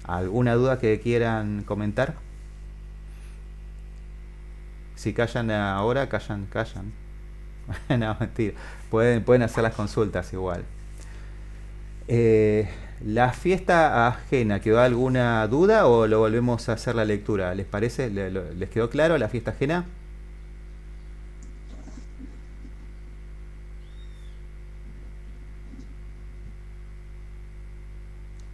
¿Alguna duda que quieran comentar? Si callan ahora, callan. No, mentira. Pueden hacer las consultas igual. La fiesta ajena, ¿quedó alguna duda o lo volvemos a hacer la lectura? ¿Les parece? ¿Les quedó claro la fiesta ajena?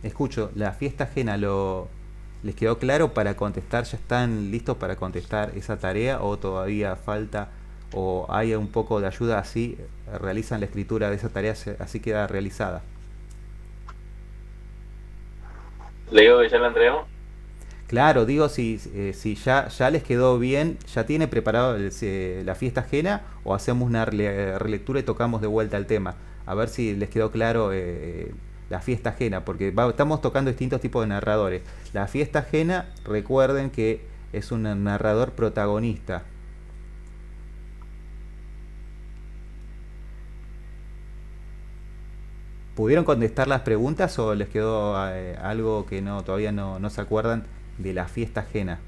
Escucho, ¿la fiesta ajena les quedó claro para contestar? ¿Ya están listos para contestar esa tarea o todavía falta o hay un poco de ayuda así realizan la escritura de esa tarea, así queda realizada? ¿Le digo que ya la entregamos? Claro, digo, si ya les quedó bien, ¿ya tiene preparado la fiesta ajena o hacemos una relectura y tocamos de vuelta el tema? A ver si les quedó claro la fiesta ajena, porque estamos tocando distintos tipos de narradores. La fiesta ajena, recuerden que es un narrador protagonista. ¿Pudieron contestar las preguntas o les quedó algo que todavía no se acuerdan de la fiesta ajena?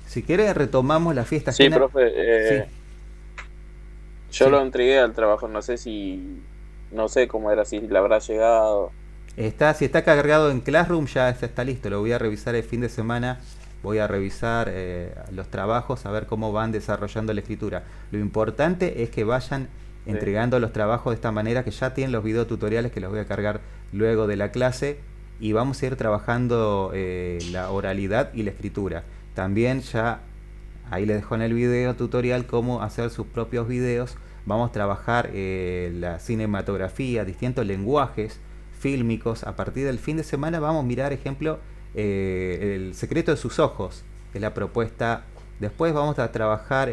Si quiere retomamos la fiesta Sí, ajena. profe, Sí. yo Sí. lo entregué al trabajo, no sé cómo era, si le habrá llegado. Si está cargado en Classroom ya está listo. Lo voy a revisar el fin de semana. Voy a revisar los trabajos, a ver cómo van desarrollando la escritura. Lo importante es que vayan entregando los trabajos de esta manera, que ya tienen los videotutoriales que los voy a cargar luego de la clase. Y vamos a ir trabajando la oralidad y la escritura. También ya ahí les dejo en el video tutorial cómo hacer sus propios videos. Vamos a trabajar la cinematografía, distintos lenguajes fílmicos. A partir del fin de semana vamos a mirar, ejemplo, El secreto de sus ojos, que es la propuesta. Después vamos a trabajar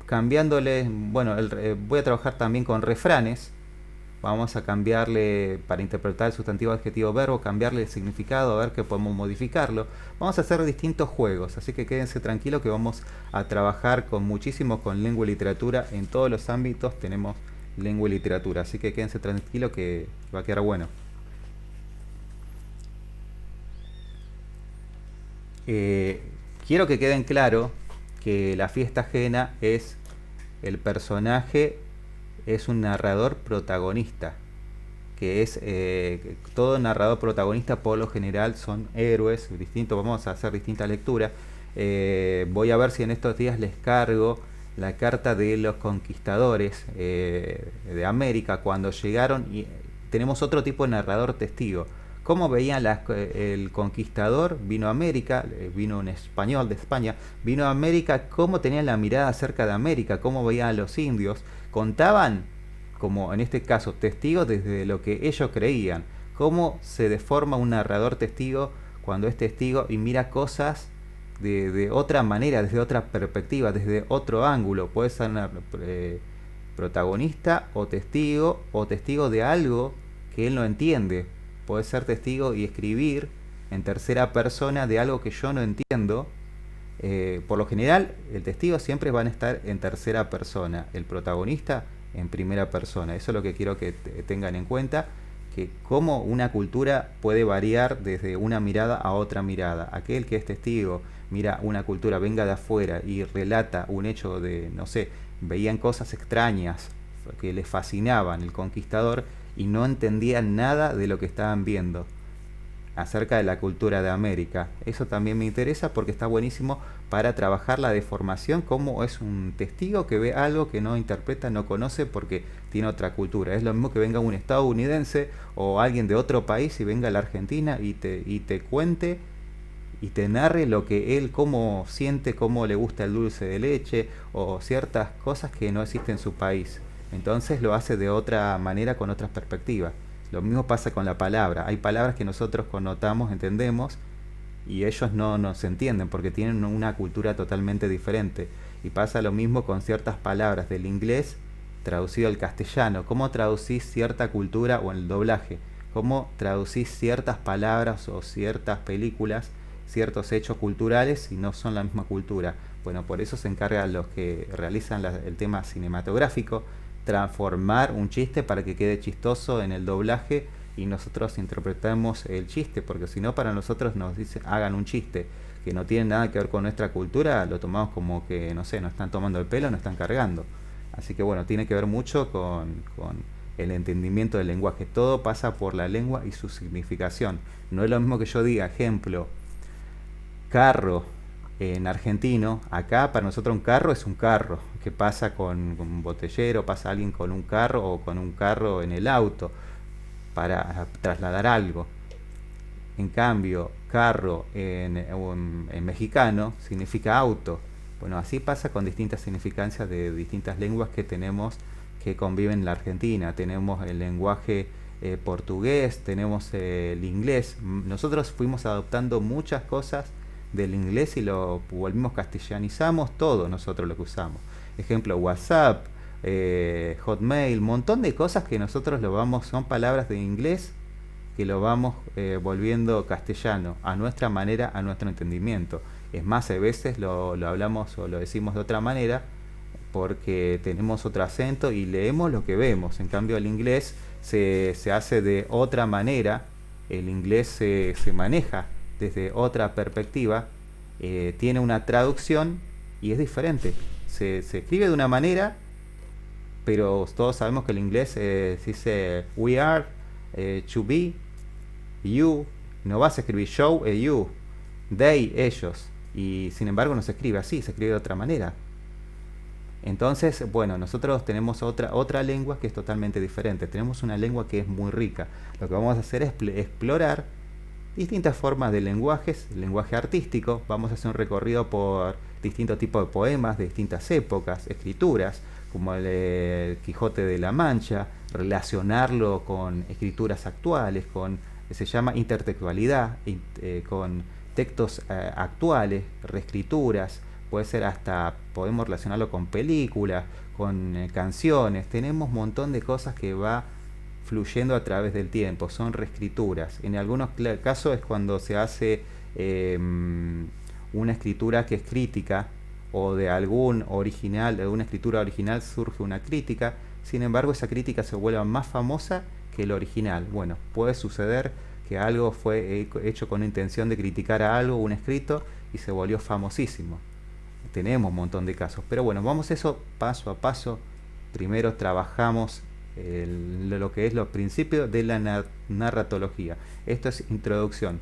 cambiándole, bueno, voy a trabajar también con refranes. Vamos a cambiarle, para interpretar el sustantivo, adjetivo, verbo, cambiarle el significado, a ver que podemos modificarlo. Vamos a hacer distintos juegos, así que quédense tranquilos que vamos a trabajar muchísimo con lengua y literatura. En todos los ámbitos tenemos lengua y literatura, así que quédense tranquilos que va a quedar bueno. Quiero que queden claro que la fiesta ajena es el personaje, es un narrador protagonista, que es todo narrador protagonista por lo general son héroes distintos. Vamos a hacer distintas lecturas. Voy a ver si en estos días les cargo la carta de los conquistadores de América cuando llegaron, y tenemos otro tipo de narrador testigo. ¿Cómo veían el conquistador? Vino a América, vino un español de España, vino a América, cómo tenían la mirada acerca de América, cómo veían a los indios. Contaban, como en este caso, testigos desde lo que ellos creían. Cómo se deforma un narrador testigo cuando es testigo y mira cosas de otra manera, desde otra perspectiva, desde otro ángulo. Puede ser protagonista o testigo de algo que él no entiende. Puede ser testigo y escribir en tercera persona de algo que yo no entiendo. Por lo general, el testigo siempre van a estar en tercera persona, el protagonista en primera persona. Eso es lo que quiero que tengan en cuenta, que cómo una cultura puede variar desde una mirada a otra mirada. Aquel que es testigo mira una cultura, venga de afuera y relata un hecho de, no sé, veían cosas extrañas que les fascinaban el conquistador y no entendían nada de lo que estaban viendo acerca de la cultura de América. Eso también me interesa porque está buenísimo para trabajar la deformación, como es un testigo que ve algo que no interpreta, no conoce porque tiene otra cultura. Es lo mismo que venga un estadounidense o alguien de otro país y venga a la Argentina y te cuente y te narre lo que él, cómo siente, cómo le gusta el dulce de leche o ciertas cosas que no existen en su país. Entonces lo hace de otra manera, con otras perspectivas. Lo mismo pasa con la palabra. Hay palabras que nosotros connotamos, entendemos, y ellos no se entienden porque tienen una cultura totalmente diferente. Y pasa lo mismo con ciertas palabras del inglés traducido al castellano. ¿Cómo traducís cierta cultura o en el doblaje? ¿Cómo traducís ciertas palabras o ciertas películas, ciertos hechos culturales si no son la misma cultura? Bueno, por eso se encargan los que realizan el tema cinematográfico, transformar un chiste para que quede chistoso en el doblaje y nosotros interpretamos el chiste, porque si no, para nosotros nos dicen hagan un chiste que no tiene nada que ver con nuestra cultura, lo tomamos como que, no sé, nos están tomando el pelo, nos están cargando. Así que bueno, tiene que ver mucho con el entendimiento del lenguaje. Todo pasa por la lengua y su significación. No es lo mismo que yo diga, ejemplo, carro en argentino. Acá para nosotros un carro es un carro. ¿Qué pasa con un botellero? Pasa alguien con un carro o con un carro en el auto para trasladar algo. En cambio, carro en mexicano significa auto. Bueno, así pasa con distintas significancias de distintas lenguas que tenemos que conviven en la Argentina. Tenemos el lenguaje portugués, tenemos el inglés. Nosotros fuimos adoptando muchas cosas del inglés y lo volvimos, castellanizamos todo nosotros lo que usamos. Ejemplo, WhatsApp, Hotmail, montón de cosas que nosotros lo vamos, son palabras de inglés que lo vamos volviendo castellano, a nuestra manera, a nuestro entendimiento. Es más, a veces lo hablamos o lo decimos de otra manera porque tenemos otro acento y leemos lo que vemos. En cambio el inglés se hace de otra manera, el inglés se maneja desde otra perspectiva, tiene una traducción y es diferente. Se escribe de una manera, pero todos sabemos que el inglés se dice we are, to be, you, no vas a escribir show, you, they, ellos, y sin embargo no se escribe así, se escribe de otra manera. Entonces, bueno, nosotros tenemos otra lengua que es totalmente diferente, tenemos una lengua que es muy rica. Lo que vamos a hacer es explorar distintas formas de lenguajes, lenguaje artístico. Vamos a hacer un recorrido por distintos tipos de poemas de distintas épocas, escrituras, como el Quijote de la Mancha, relacionarlo con escrituras actuales, se llama intertextualidad, con textos actuales, reescrituras, puede ser hasta, podemos relacionarlo con películas, con canciones. Tenemos un montón de cosas que va fluyendo a través del tiempo, son reescrituras. En algunos casos es cuando se hace una escritura que es crítica, o de algún original, de una escritura original surge una crítica. Sin embargo, esa crítica se vuelve más famosa que el original. Bueno, puede suceder que algo fue hecho con intención de criticar a algo, un escrito, y se volvió famosísimo. Tenemos un montón de casos, pero bueno, vamos eso paso a paso. Primero trabajamos lo que es los principios de la narratología. Esto es introducción.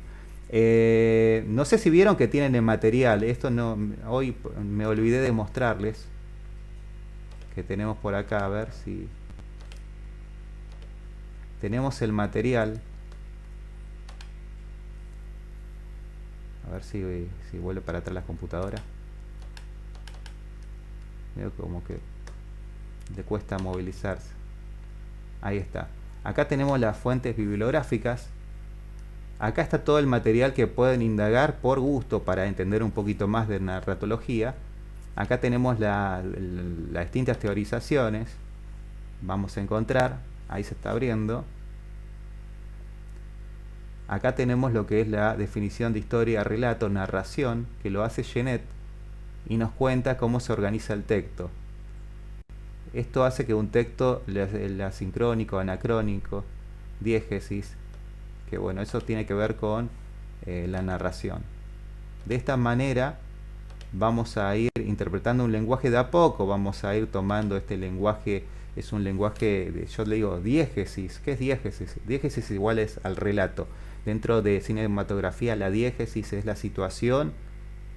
No sé si vieron que tienen el material. Esto no, hoy me olvidé de mostrarles que tenemos por acá. A ver si tenemos el material. A ver si vuelve para atrás la computadora. Veo como que le cuesta movilizarse. Ahí está. Acá tenemos las fuentes bibliográficas. Acá está todo el material que pueden indagar por gusto para entender un poquito más de narratología. Acá tenemos las distintas teorizaciones. Vamos a encontrar, ahí se está abriendo. Acá tenemos lo que es la definición de historia, relato, narración, que lo hace Genet y nos cuenta cómo se organiza el texto. Esto hace que un texto, el asincrónico, anacrónico, diégesis, que bueno, eso tiene que ver con la narración. De esta manera vamos a ir interpretando un lenguaje de a poco, vamos a ir tomando este lenguaje, es un lenguaje, yo le digo diégesis. ¿Qué es diégesis? Diégesis igual es al relato. Dentro de cinematografía la diégesis es la situación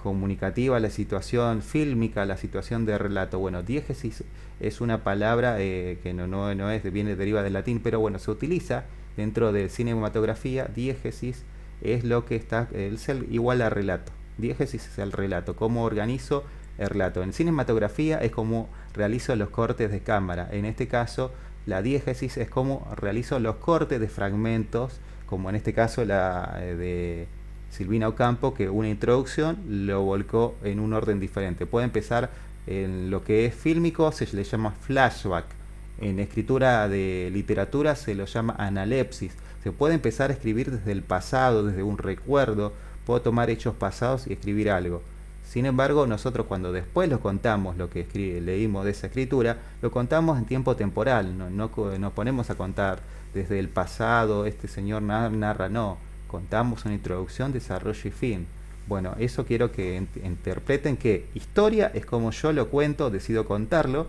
comunicativa, la situación fílmica, la situación de relato. Bueno, diégesis es una palabra que no es, deriva del latín, pero bueno, se utiliza dentro de cinematografía. Diégesis es lo que está, es igual a relato. Diégesis es el relato, cómo organizo el relato. En cinematografía es cómo realizo los cortes de cámara. En este caso, la diégesis es cómo realizo los cortes de fragmentos, como en este caso de Silvina Ocampo, que una introducción lo volcó en un orden diferente. Puede empezar en lo que es fílmico, se le llama flashback. En escritura de literatura se lo llama analepsis. Se puede empezar a escribir desde el pasado, desde un recuerdo. Puedo tomar hechos pasados y escribir algo. Sin embargo, nosotros cuando después lo contamos, lo que leímos de esa escritura, lo contamos en tiempo temporal. No nos ponemos a contar desde el pasado, este señor narra, no. Contamos una introducción, desarrollo y fin. Bueno, eso quiero que interpreten que historia es como yo lo cuento, decido contarlo,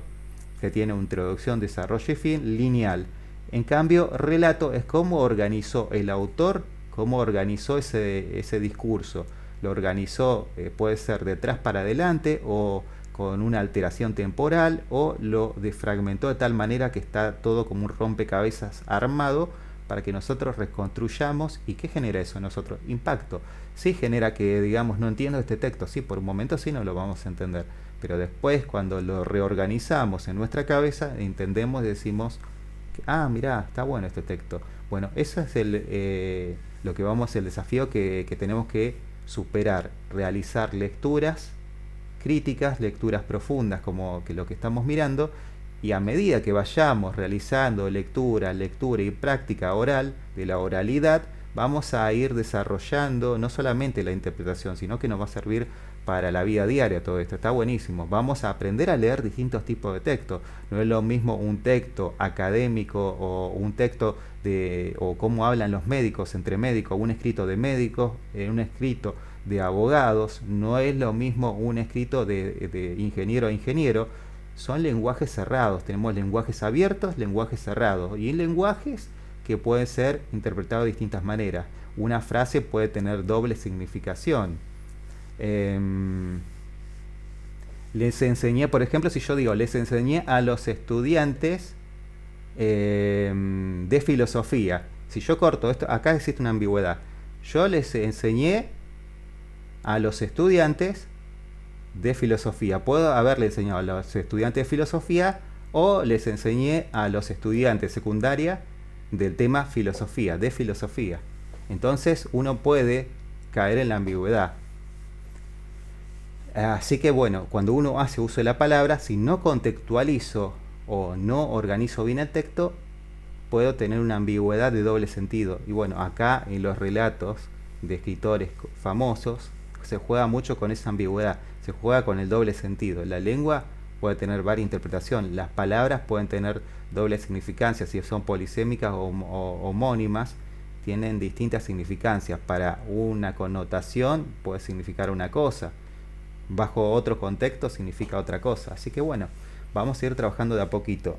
que tiene una introducción, desarrollo y fin lineal. En cambio, relato es cómo organizó el autor, cómo organizó ese discurso. Lo organizó, puede ser de atrás para adelante o con una alteración temporal, o lo defragmentó de tal manera que está todo como un rompecabezas armado para que nosotros reconstruyamos. ¿Y qué genera eso en nosotros? Impacto. Sí genera que digamos, no entiendo este texto, sí, por un momento sí no lo vamos a entender, pero después cuando lo reorganizamos en nuestra cabeza, entendemos y decimos, ah, mirá, está bueno este texto. Bueno, eso es lo que vamos, el desafío que tenemos que superar, realizar lecturas críticas, lecturas profundas como que lo que estamos mirando, y a medida que vayamos realizando lectura y práctica oral de la oralidad, vamos a ir desarrollando no solamente la interpretación, sino que nos va a servir para la vida diaria todo esto. Está buenísimo. Vamos a aprender a leer distintos tipos de textos. No es lo mismo un texto académico o un texto o cómo hablan los médicos entre médicos, un escrito de médicos, un escrito de abogados. No es lo mismo un escrito de ingeniero a ingeniero. Son lenguajes cerrados. Tenemos lenguajes abiertos, lenguajes cerrados, y lenguajes que pueden ser interpretados de distintas maneras. Una frase puede tener doble significación. Les enseñé, por ejemplo, si yo digo, les enseñé a los estudiantes de filosofía. Si yo corto esto, acá existe una ambigüedad. Yo les enseñé a los estudiantes de filosofía. Puedo haberle enseñado a los estudiantes de filosofía, o les enseñé a los estudiantes de secundaria del tema filosofía, de filosofía. Entonces uno puede caer en la ambigüedad. Así que bueno, cuando uno hace uso de la palabra, si no contextualizo o no organizo bien el texto, puedo tener una ambigüedad de doble sentido. Y bueno, acá en los relatos de escritores famosos se juega mucho con esa ambigüedad, se juega con el doble sentido. La lengua puede tener varias interpretaciones, las palabras pueden tener doble significancia, si son polisémicas o homónimas, tienen distintas significancias. Para una connotación puede significar una cosa, bajo otro contexto significa otra cosa. Así que bueno, vamos a ir trabajando de a poquito.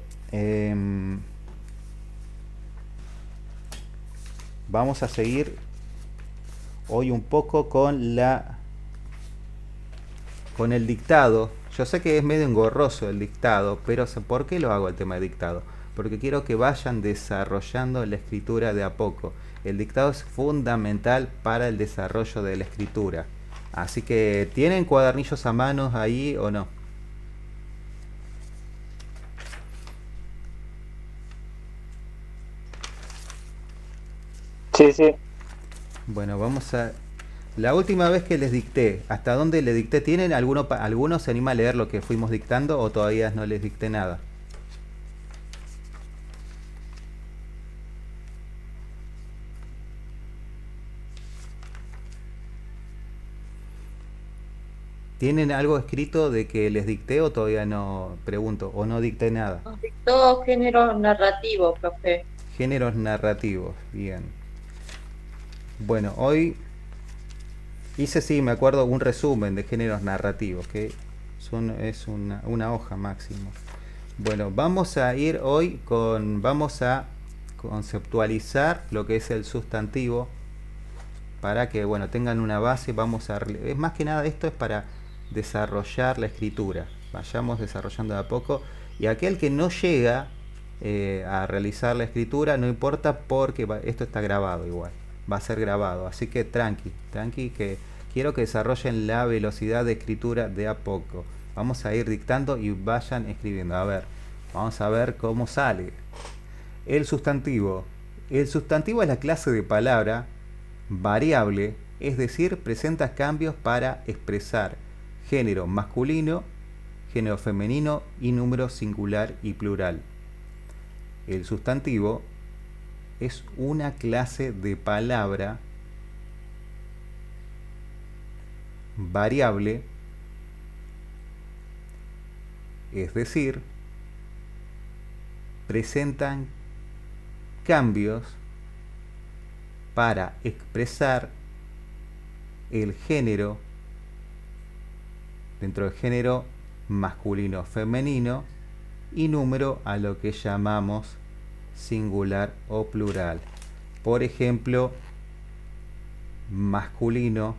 Vamos a seguir hoy un poco con el dictado. Yo sé que es medio engorroso el dictado, pero ¿por qué lo hago el tema de dictado? Porque quiero que vayan desarrollando la escritura de a poco. El dictado es fundamental para el desarrollo de la escritura. Así que, ¿tienen cuadernillos a mano ahí o no? Sí, sí. Bueno, vamos a... La última vez que les dicté, ¿hasta dónde les dicté? ¿Tienen alguno se anima a leer lo que fuimos dictando o todavía no les dicté nada? ¿Tienen algo escrito de que les dicté o todavía no? Pregunto, ¿o no dicté nada? Nos dictó género narrativo, profe. Géneros narrativos, bien. Bueno, hoy hice, sí, me acuerdo, un resumen de géneros narrativos, que es una hoja máximo. Bueno, vamos a ir hoy vamos a conceptualizar lo que es el sustantivo, para que, bueno, tengan una base. Es más que nada, esto es para desarrollar la escritura. Vayamos desarrollando de a poco, y aquel que no llega a realizar la escritura, no importa, porque esto está grabado igual. Va a ser grabado, así que tranqui, que quiero que desarrollen la velocidad de escritura de a poco. Vamos a ir dictando y vayan escribiendo. A ver, vamos a ver cómo sale. El sustantivo. El sustantivo es la clase de palabra variable es decir, presenta cambios para expresar género masculino, género femenino y número singular y plural. El sustantivo es una clase de palabra variable, es decir, presentan cambios para expresar el género dentro del género masculino femenino y número a lo que llamamos singular o plural. Por ejemplo, masculino,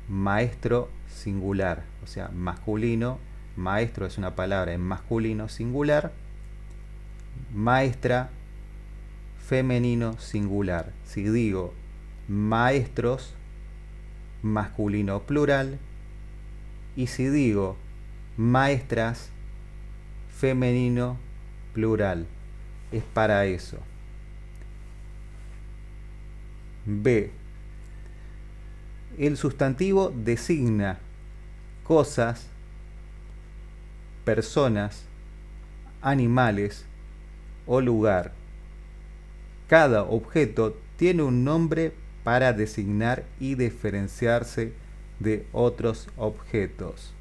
maestro singular, o sea, masculino, maestro es una palabra en masculino singular, maestra femenino singular. Si digo maestros, masculino plural, y si digo maestras, femenino plural. Es para eso. B. El sustantivo designa cosas, personas, animales o lugar. Cada objeto tiene un nombre para designar y diferenciarse de otros objetos.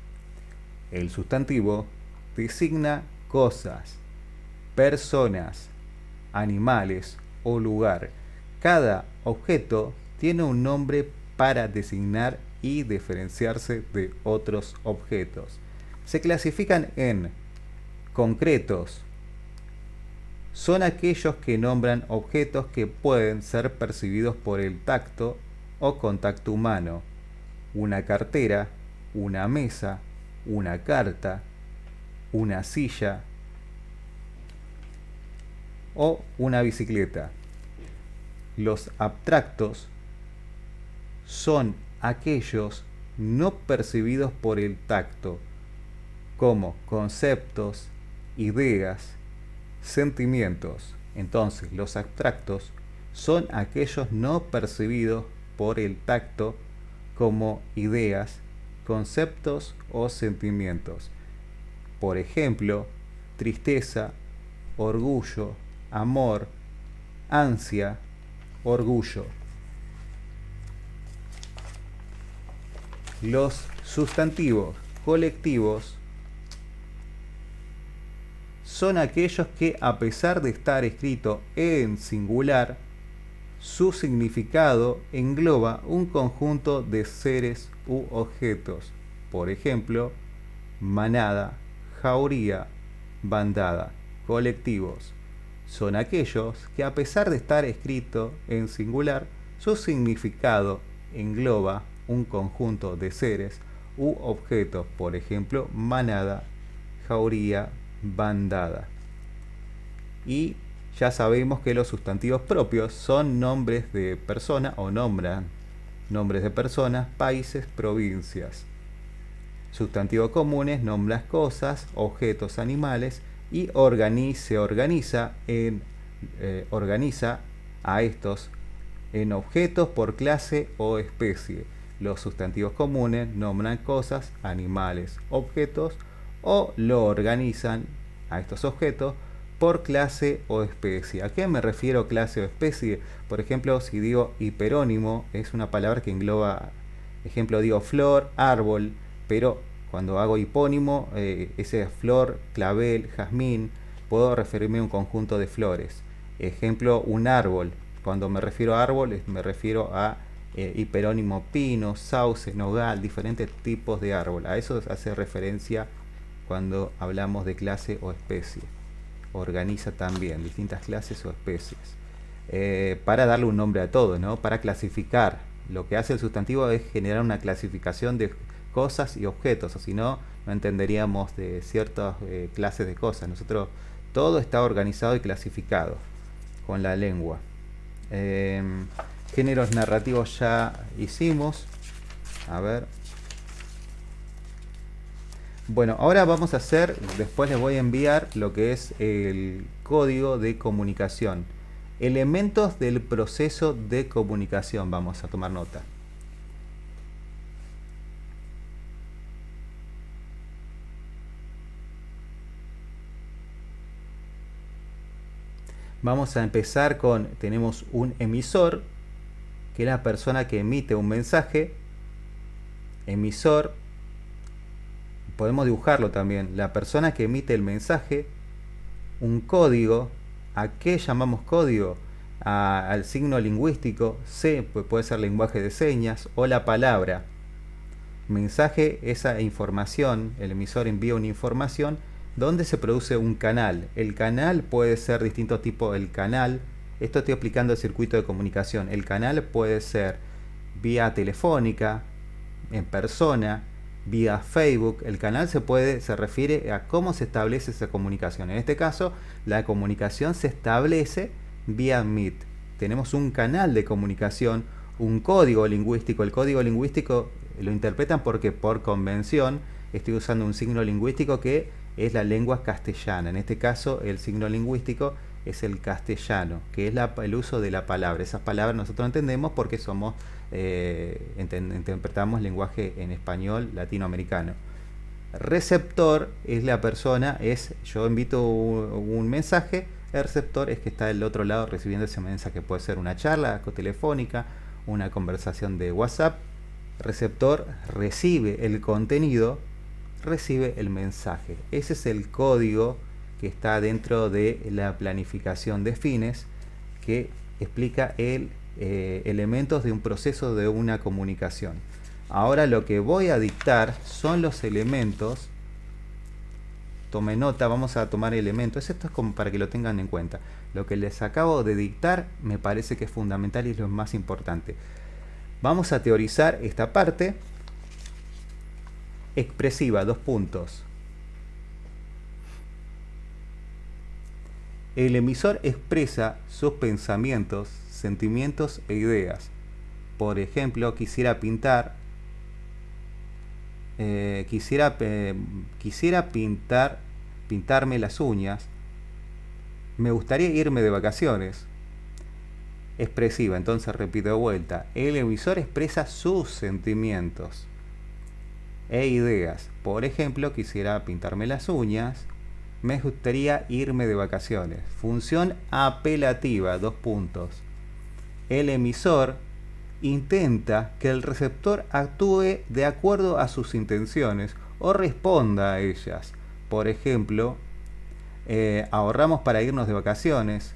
El sustantivo designa cosas, personas, animales o lugar. Cada objeto tiene un nombre para designar y diferenciarse de otros objetos. Se clasifican en concretos. Son aquellos que nombran objetos que pueden ser percibidos por el tacto o contacto humano. Una cartera, una mesa, una carta, una silla o una bicicleta. Los abstractos son aquellos no percibidos por el tacto, como conceptos, ideas, sentimientos. Entonces, los abstractos son aquellos no percibidos por el tacto, como ideas, conceptos o sentimientos. Por ejemplo, tristeza, orgullo, amor, ansia, orgullo. Los sustantivos colectivos son aquellos que, a pesar de estar escrito en singular, su significado engloba un conjunto de seres u objetos. Por ejemplo, manada, jauría, bandada. Colectivos son aquellos que, a pesar de estar escrito en singular, su significado engloba un conjunto de seres u objetos. Por ejemplo, manada, jauría, bandada. Y ya sabemos que los sustantivos propios son nombres de persona o nombran nombres de personas, países, provincias. Sustantivos comunes nombran cosas, objetos, animales y se organiza a estos en objetos por clase o especie. Los sustantivos comunes nombran cosas, animales, objetos o lo organizan a estos objetos por clase o especie. ¿A qué me refiero clase o especie? Por ejemplo, si digo hiperónimo, es una palabra que engloba, ejemplo, digo flor, árbol, pero cuando hago hipónimo, ese es flor, clavel, jazmín, puedo referirme a un conjunto de flores. Ejemplo, un árbol. Cuando me refiero a árbol, me refiero a hiperónimo pino, sauce, nogal, diferentes tipos de árbol. A eso hace referencia cuando hablamos de clase o especie. Organiza también distintas clases o especies. Para darle un nombre a todo, ¿no? Para clasificar. Lo que hace el sustantivo es generar una clasificación de cosas y objetos, o si no, no entenderíamos de ciertas clases de cosas. Nosotros, todo está organizado y clasificado con la lengua. Géneros narrativos ya hicimos. A ver. Bueno, ahora vamos a hacer, después les voy a enviar lo que es el código de comunicación. Elementos del proceso de comunicación, vamos a tomar nota. Vamos a empezar con, tenemos un emisor, que es la persona que emite un mensaje. Emisor, podemos dibujarlo también, la persona que emite el mensaje. Un código, ¿a qué llamamos código? Al signo lingüístico, C, pues puede ser lenguaje de señas, o la palabra. Mensaje, esa información, el emisor envía una información donde se produce un canal. El canal puede ser distintos tipos. El canal, esto estoy explicando el circuito de comunicación. El canal puede ser vía telefónica, en persona, vía Facebook. El canal se refiere a cómo se establece esa comunicación. En este caso, la comunicación se establece vía Meet. Tenemos un canal de comunicación, un código lingüístico. El código lingüístico lo interpretan porque por convención estoy usando un signo lingüístico que es la lengua castellana. En este caso, el signo lingüístico es el castellano, que es el uso de la palabra. Esas palabras nosotros entendemos porque somos interpretamos lenguaje en español latinoamericano. Receptor es la persona, yo envío un mensaje, el receptor es que está del otro lado recibiendo ese mensaje. Puede ser una charla telefónica, una conversación de WhatsApp. Receptor recibe el contenido, recibe el mensaje. Ese es el código que está dentro de la planificación de fines, que explica elementos de un proceso de una comunicación. Ahora lo que voy a dictar son los elementos. Tome nota, vamos a tomar elementos. Esto es como para que lo tengan en cuenta. Lo que les acabo de dictar me parece que es fundamental y es lo más importante. Vamos a teorizar esta parte. Expresiva, 2 puntos. El emisor expresa sus pensamientos, sentimientos e ideas. Por ejemplo, quisiera pintarme las uñas. Me gustaría irme de vacaciones. Expresiva, entonces repito de vuelta. El emisor expresa sus sentimientos e ideas. Por ejemplo, quisiera pintarme las uñas. Me gustaría irme de vacaciones. Función apelativa, 2 puntos. El emisor intenta que el receptor actúe de acuerdo a sus intenciones o responda a ellas. Por ejemplo, ahorramos para irnos de vacaciones.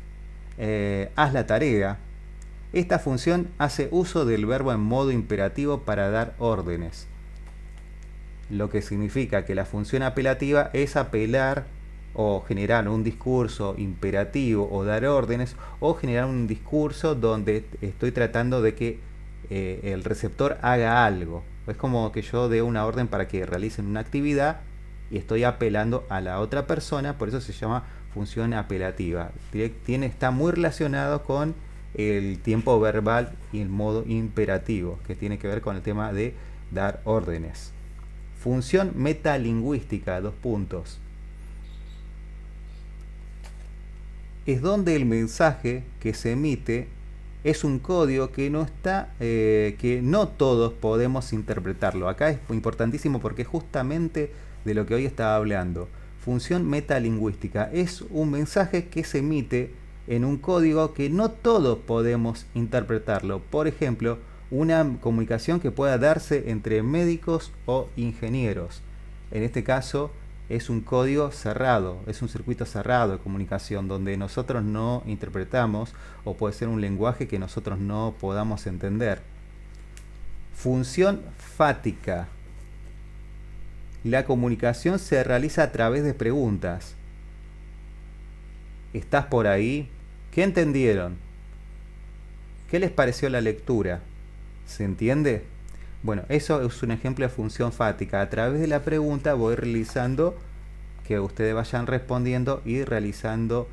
Haz la tarea. Esta función hace uso del verbo en modo imperativo para dar órdenes. Lo que significa que la función apelativa es apelar o generar un discurso imperativo o dar órdenes, o generar un discurso donde estoy tratando de que el receptor haga algo. Es como que yo dé una orden para que realicen una actividad y estoy apelando a la otra persona, por eso se llama función apelativa. Está muy relacionado con el tiempo verbal y el modo imperativo, que tiene que ver con el tema de dar órdenes. Función metalingüística, 2 puntos. Es donde el mensaje que se emite es un código que no todos podemos interpretarlo. Acá es importantísimo porque es justamente de lo que hoy estaba hablando. Función metalingüística es un mensaje que se emite en un código que no todos podemos interpretarlo. Por ejemplo, una comunicación que pueda darse entre médicos o ingenieros. En este caso es un código cerrado, es un circuito cerrado de comunicación donde nosotros no interpretamos, o puede ser un lenguaje que nosotros no podamos entender. Función fática. La comunicación se realiza a través de preguntas. ¿Estás por ahí? ¿Qué entendieron? ¿Qué les pareció la lectura? ¿Se entiende? Bueno, eso es un ejemplo de función fática. A través de la pregunta voy realizando que ustedes vayan respondiendo y realizando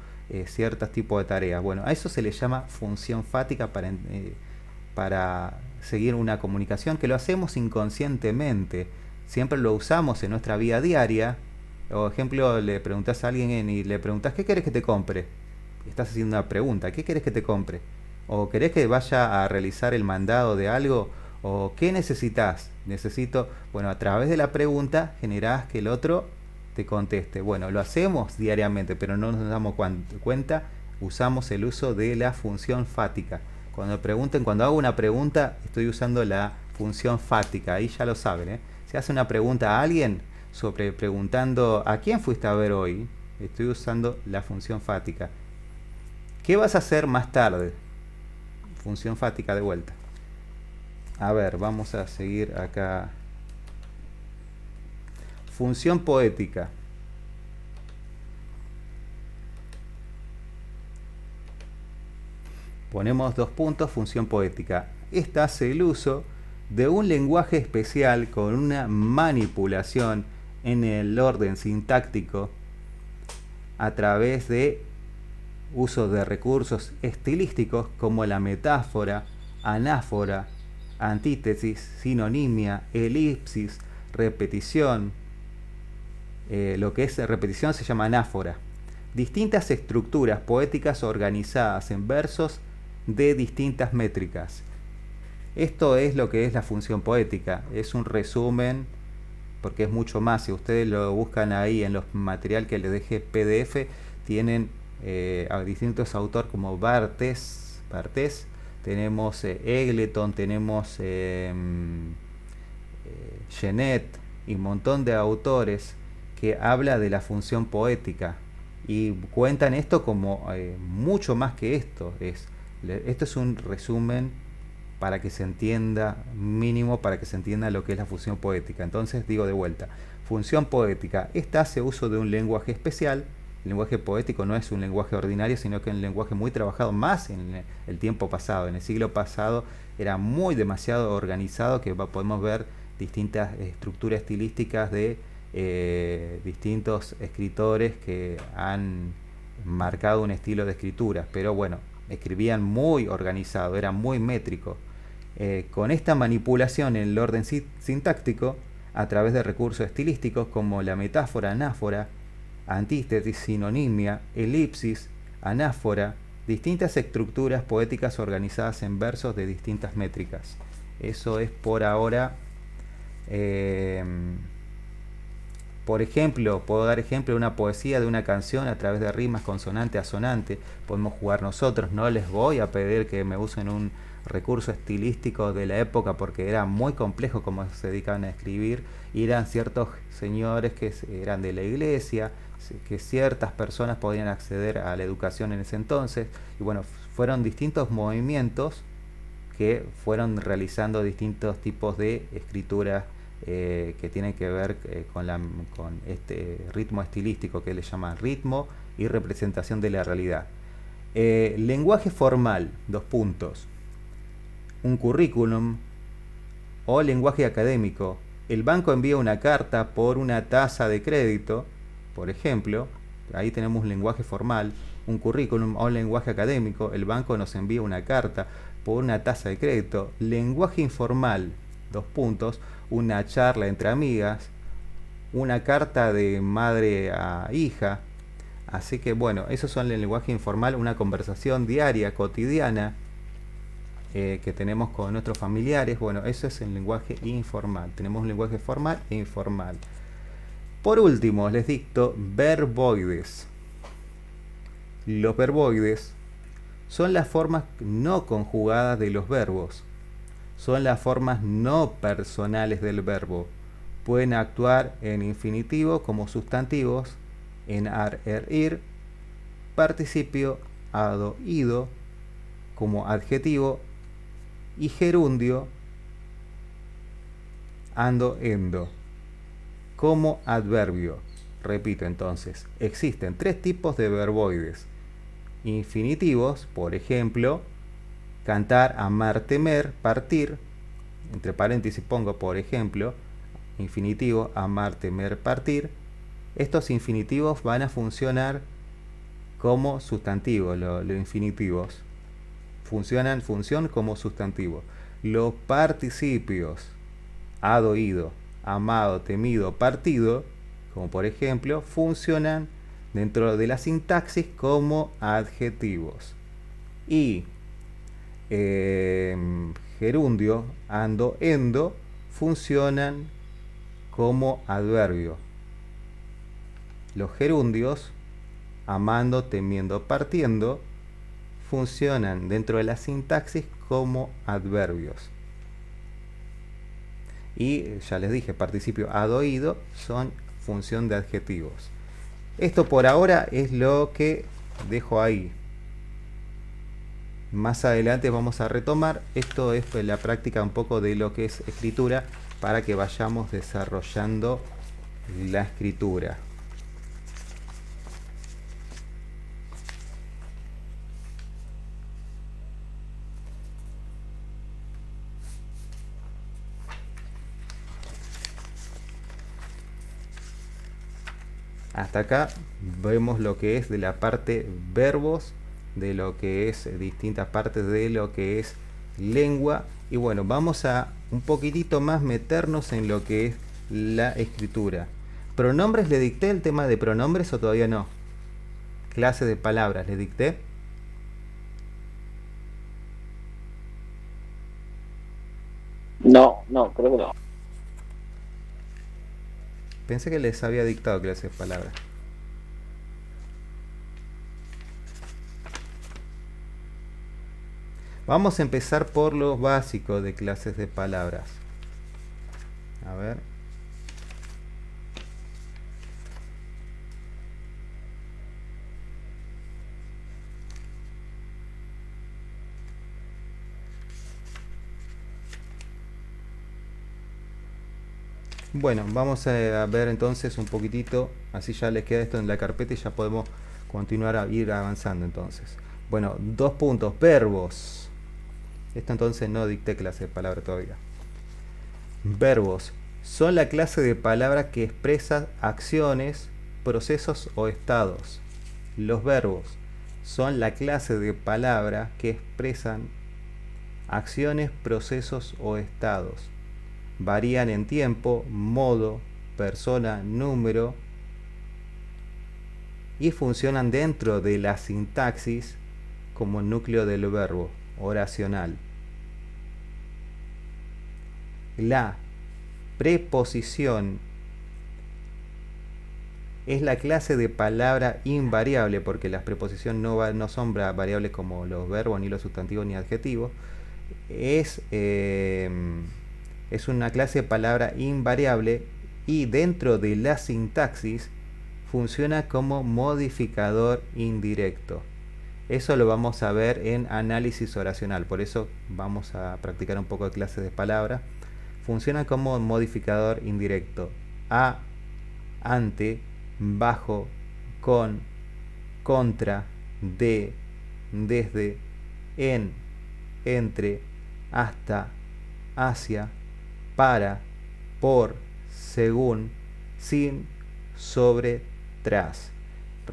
ciertos tipos de tareas. Bueno, a eso se le llama función fática para seguir una comunicación, que lo hacemos inconscientemente. Siempre lo usamos en nuestra vida diaria. O ejemplo, le preguntas a alguien y le preguntas, ¿qué quieres que te compre? estás haciendo una pregunta. ¿Qué querés que te compre? ¿O querés que vaya a realizar el mandado de algo? ¿O qué necesitas? Necesito, bueno, a través de la pregunta generás que el otro te conteste. Bueno, lo hacemos diariamente, pero no nos damos cuenta, usamos el uso de la función fática. Cuando hago una pregunta, estoy usando la función fática, ahí ya lo saben, ¿eh? Si hace una pregunta a alguien, preguntando ¿a quién fuiste a ver hoy? Estoy usando la función fática. ¿Qué vas a hacer más tarde? Función fática de vuelta. A ver, vamos a seguir acá. Función poética. Ponemos 2 puntos, función poética. Esta hace el uso de un lenguaje especial con una manipulación en el orden sintáctico a través de uso de recursos estilísticos como la metáfora, anáfora, antítesis, sinonimia, elipsis, repetición. Lo que es repetición se llama anáfora. Distintas estructuras poéticas organizadas en versos de distintas métricas. Esto es lo que es la función poética. Es un resumen, porque es mucho más. Si ustedes lo buscan ahí en los material que les dejé PDF, tienen a distintos autores como Barthes, tenemos Egleton, tenemos Genet y un montón de autores que habla de la función poética y cuentan esto como mucho más que esto. Esto es un resumen para que se entienda, mínimo para que se entienda lo que es la función poética. Entonces digo de vuelta, función poética, esta hace uso de un lenguaje especial. El lenguaje poético no es un lenguaje ordinario, sino que es un lenguaje muy trabajado más en el tiempo pasado. En el siglo pasado era muy demasiado organizado, que podemos ver distintas estructuras estilísticas de distintos escritores que han marcado un estilo de escritura. Pero bueno, escribían muy organizado, era muy métrico. Con esta manipulación en el orden sintáctico, a través de recursos estilísticos como la metáfora, anáfora, antítesis, sinonimia, elipsis, anáfora, distintas estructuras poéticas organizadas en versos de distintas métricas. Eso es por ahora. Por ejemplo, puedo dar ejemplo de una poesía de una canción a través de rimas consonante a sonante. Podemos jugar nosotros. No les voy a pedir que me usen un recurso estilístico de la época porque era muy complejo como se dedicaban a escribir. Y eran ciertos señores que eran de la iglesia, que ciertas personas podían acceder a la educación en ese entonces. Y bueno, fueron distintos movimientos que fueron realizando distintos tipos de escritura que tienen que ver con este ritmo estilístico que le llaman ritmo y representación de la realidad. Lenguaje formal, 2 puntos. Un currículum o lenguaje académico. El banco envía una carta por una tasa de crédito, por ejemplo. Ahí tenemos un lenguaje formal, un currículum o un lenguaje académico. El banco nos envía una carta por una tasa de crédito. Lenguaje informal, 2 puntos. Una charla entre amigas, una carta de madre a hija. Así que bueno, esos son el lenguaje informal, una conversación diaria, cotidiana, que tenemos con nuestros familiares. Bueno, eso es el lenguaje informal. Tenemos un lenguaje formal e informal. Por último, les dicto verboides. Los verboides son las formas no conjugadas de los verbos. Son las formas no personales del verbo. Pueden actuar en infinitivo como sustantivos, en ar, er, ir, participio, ado, ido, como adjetivo, y gerundio, ando, endo, como adverbio. Repito entonces, existen 3 tipos de verboides. Infinitivos, por ejemplo, cantar, amar, temer, partir. Entre paréntesis pongo, por ejemplo, infinitivo, amar, temer, partir. Estos infinitivos van a funcionar como sustantivos, los infinitivos. Función como sustantivo. Los participios, ado, ido, amado, temido, partido, como por ejemplo, funcionan dentro de la sintaxis como adjetivos. Y gerundio, ando, endo funcionan como adverbio. Los gerundios, amando, temiendo, partiendo, funcionan dentro de la sintaxis como adverbios. Y ya les dije, participio ad oído son función de adjetivos. Esto por ahora es lo que dejo ahí. Más adelante vamos a retomar. Esto es la práctica un poco de lo que es escritura para que vayamos desarrollando la escritura. Hasta acá vemos lo que es de la parte verbos, de lo que es distintas partes de lo que es lengua. Y bueno, vamos a un poquitito más meternos en lo que es la escritura. ¿Pronombres le dicté el tema de pronombres o todavía no? Clase de palabras le dicté. No, creo que no. Pensé que les había dictado clase de palabras. Vamos a empezar por los básicos de clases de palabras. A ver. Bueno, vamos a ver entonces un poquitito, así ya les queda esto en la carpeta y ya podemos continuar a ir avanzando entonces. Bueno, 2 puntos, verbos. Esto entonces no dicté clase de palabra todavía. Verbos son la clase de palabra que expresa acciones, procesos o estados. Los verbos son la clase de palabra que expresan acciones, procesos o estados. Varían en tiempo, modo, persona, número y funcionan dentro de la sintaxis como núcleo del verbo oracional. La preposición es la clase de palabra invariable, porque las preposiciones no son variables como los verbos, ni los sustantivos, ni adjetivos. Es una clase de palabra invariable y dentro de la sintaxis funciona como modificador indirecto. Eso lo vamos a ver en análisis oracional, por eso vamos a practicar un poco de clases de palabra. Funciona como modificador indirecto. A, ante, bajo, con, contra, de, desde, en, entre, hasta, hacia, para, por, según, sin, sobre, tras.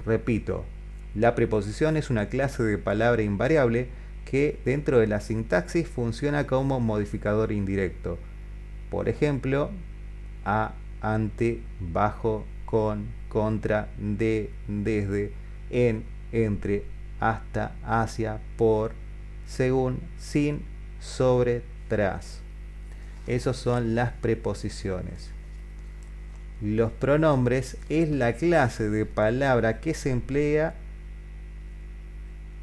Repito, la preposición es una clase de palabra invariable que dentro de la sintaxis funciona como modificador indirecto. Por ejemplo, a, ante, bajo, con, contra, de, desde, en, entre, hasta, hacia, por, según, sin, sobre, tras. Esas son las preposiciones. Los pronombres es la clase de palabra que se emplea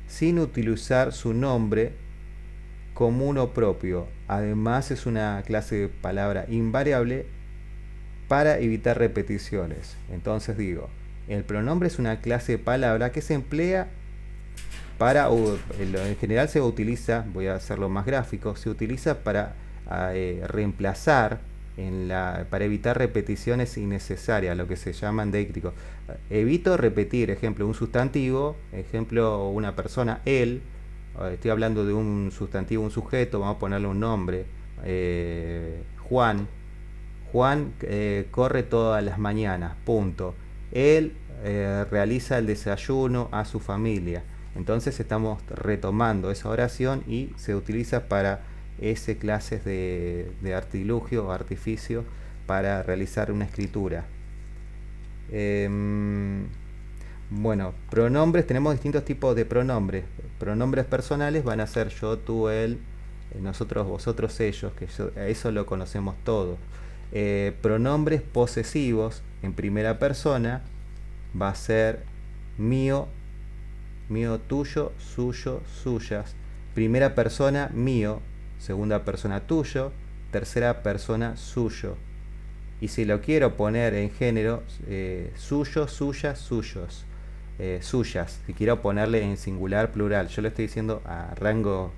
sin utilizar su nombre común o propio. Además es una clase de palabra invariable para evitar repeticiones. Entonces digo, el pronombre es una clase de palabra que se emplea para, en general se utiliza, voy a hacerlo más gráfico, se utiliza para reemplazar para evitar repeticiones innecesarias, lo que se llaman deícticos. Evito repetir, ejemplo, un sustantivo, ejemplo, una persona, él. Estoy hablando de un sustantivo, un sujeto, vamos a ponerle un nombre. Juan. Juan corre todas las mañanas, punto. Él realiza el desayuno a su familia. Entonces estamos retomando esa oración y se utiliza para ese clases de artilugio o artificio para realizar una escritura. Bueno, pronombres, tenemos distintos tipos de pronombres. Pronombres personales van a ser yo, tú, él, nosotros, vosotros, ellos, que eso lo conocemos todos. Pronombres posesivos en primera persona va a ser mío, mío, tuyo, suyo, suyas. Primera persona, mío. Segunda persona, tuyo. Tercera persona, suyo. Y si lo quiero poner en género, suyo, suyas, suyos. Suyas. Si quiero ponerle en singular, plural. Yo le estoy diciendo a rango,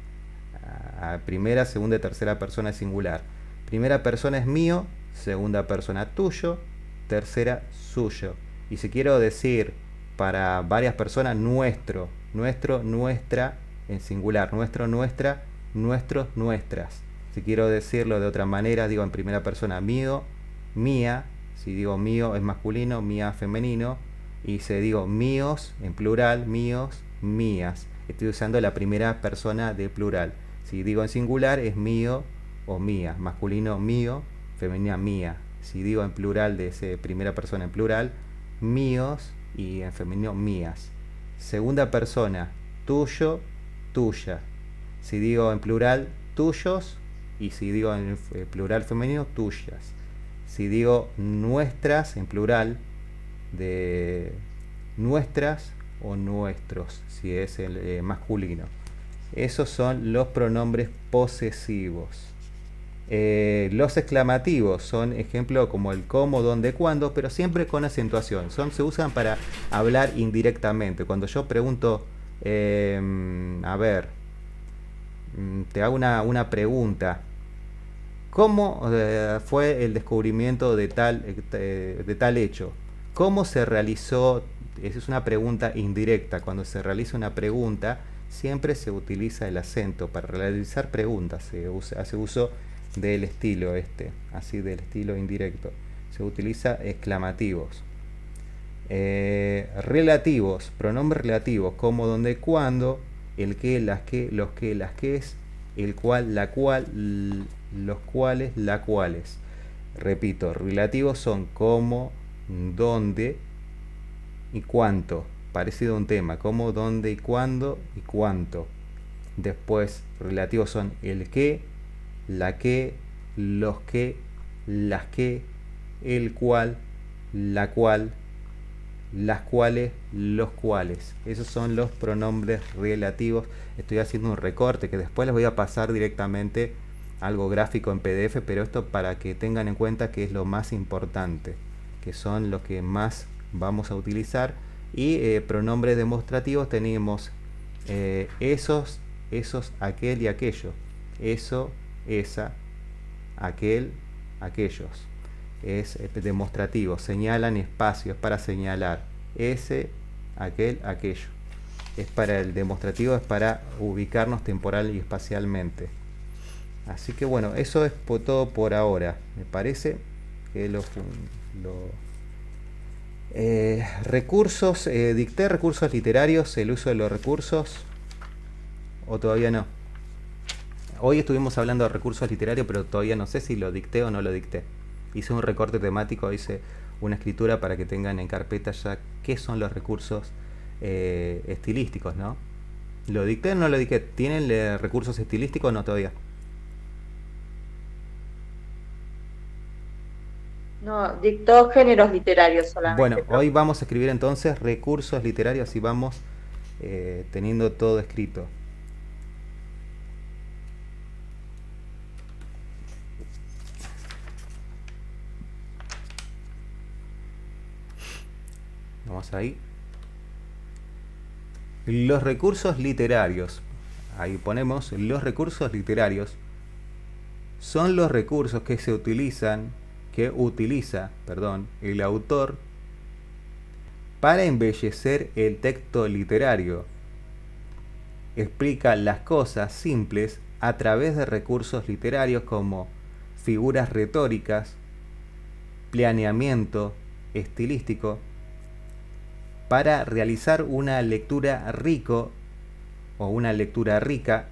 a primera, segunda y tercera persona singular. Primera persona es mío. Segunda persona, tuyo. Tercera, suyo. Y si quiero decir para varias personas, nuestro, nuestro, nuestra, en singular, nuestro, nuestra, nuestros, nuestras. Si quiero decirlo de otra manera, digo en primera persona, mío, mía. Si digo mío es masculino, mía femenino. Y si digo míos en plural, míos, mías. Estoy usando la primera persona de plural. Si digo en singular es mío o mía, masculino mío, femenina mía. Si digo en plural de ese primera persona en plural, míos, y en femenino mías. Segunda persona, tuyo, tuya. Si digo en plural, tuyos, y si digo en plural femenino, tuyas. Si digo nuestras en plural, de nuestras o nuestros, si es el masculino. Esos son los pronombres posesivos. Los exclamativos son ejemplo como el cómo, dónde, cuándo, pero siempre con acentuación. Se usan para hablar indirectamente. Cuando yo pregunto, a ver, te hago una pregunta. ¿Cómo fue el descubrimiento de tal hecho? ¿Cómo se realizó? Esa es una pregunta indirecta. Cuando se realiza una pregunta, siempre se utiliza el acento. Para realizar preguntas se hace uso del estilo así del estilo indirecto. Se utiliza exclamativos. Relativos, pronombres relativos, como, donde, cuando, el que, las que, los que, las ques, el cual, la cual, los cuales, la cuales. Repito, relativos son como, dónde y cuánto. Parecido a un tema, como, dónde y cuándo y cuánto. Después, relativos son el que, la que, los que, las que, el cual, la cual, las cuales, los cuales. Esos son los pronombres relativos. Estoy haciendo un recorte que después les voy a pasar directamente algo gráfico en PDF, pero esto para que tengan en cuenta que es lo más importante, que son los que más vamos a utilizar. Y pronombres demostrativos tenemos esos, aquel y aquello. Eso, esa, aquel, aquellos. Es demostrativo, señalan espacios para señalar. Ese, aquel, aquello. Es para el demostrativo, es para ubicarnos temporal y espacialmente. Así que bueno, eso es todo por ahora. Me parece que recursos, dicté recursos literarios, el uso de los recursos, o todavía no. Hoy estuvimos hablando de recursos literarios, pero todavía no sé si lo dicté o no lo dicté. Hice un recorte temático, hice una escritura para que tengan en carpeta ya qué son los recursos estilísticos, ¿no? ¿Lo dicté o no lo dicté? ¿Tienen recursos estilísticos o no todavía? No, dictó géneros literarios solamente. Bueno, hoy vamos a escribir entonces recursos literarios y vamos teniendo todo escrito. Vamos ahí. Los recursos literarios. Ahí ponemos los recursos literarios. Son los recursos que utiliza el autor para embellecer el texto literario. Explica las cosas simples a través de recursos literarios como figuras retóricas, planeamiento estilístico, para realizar una lectura rica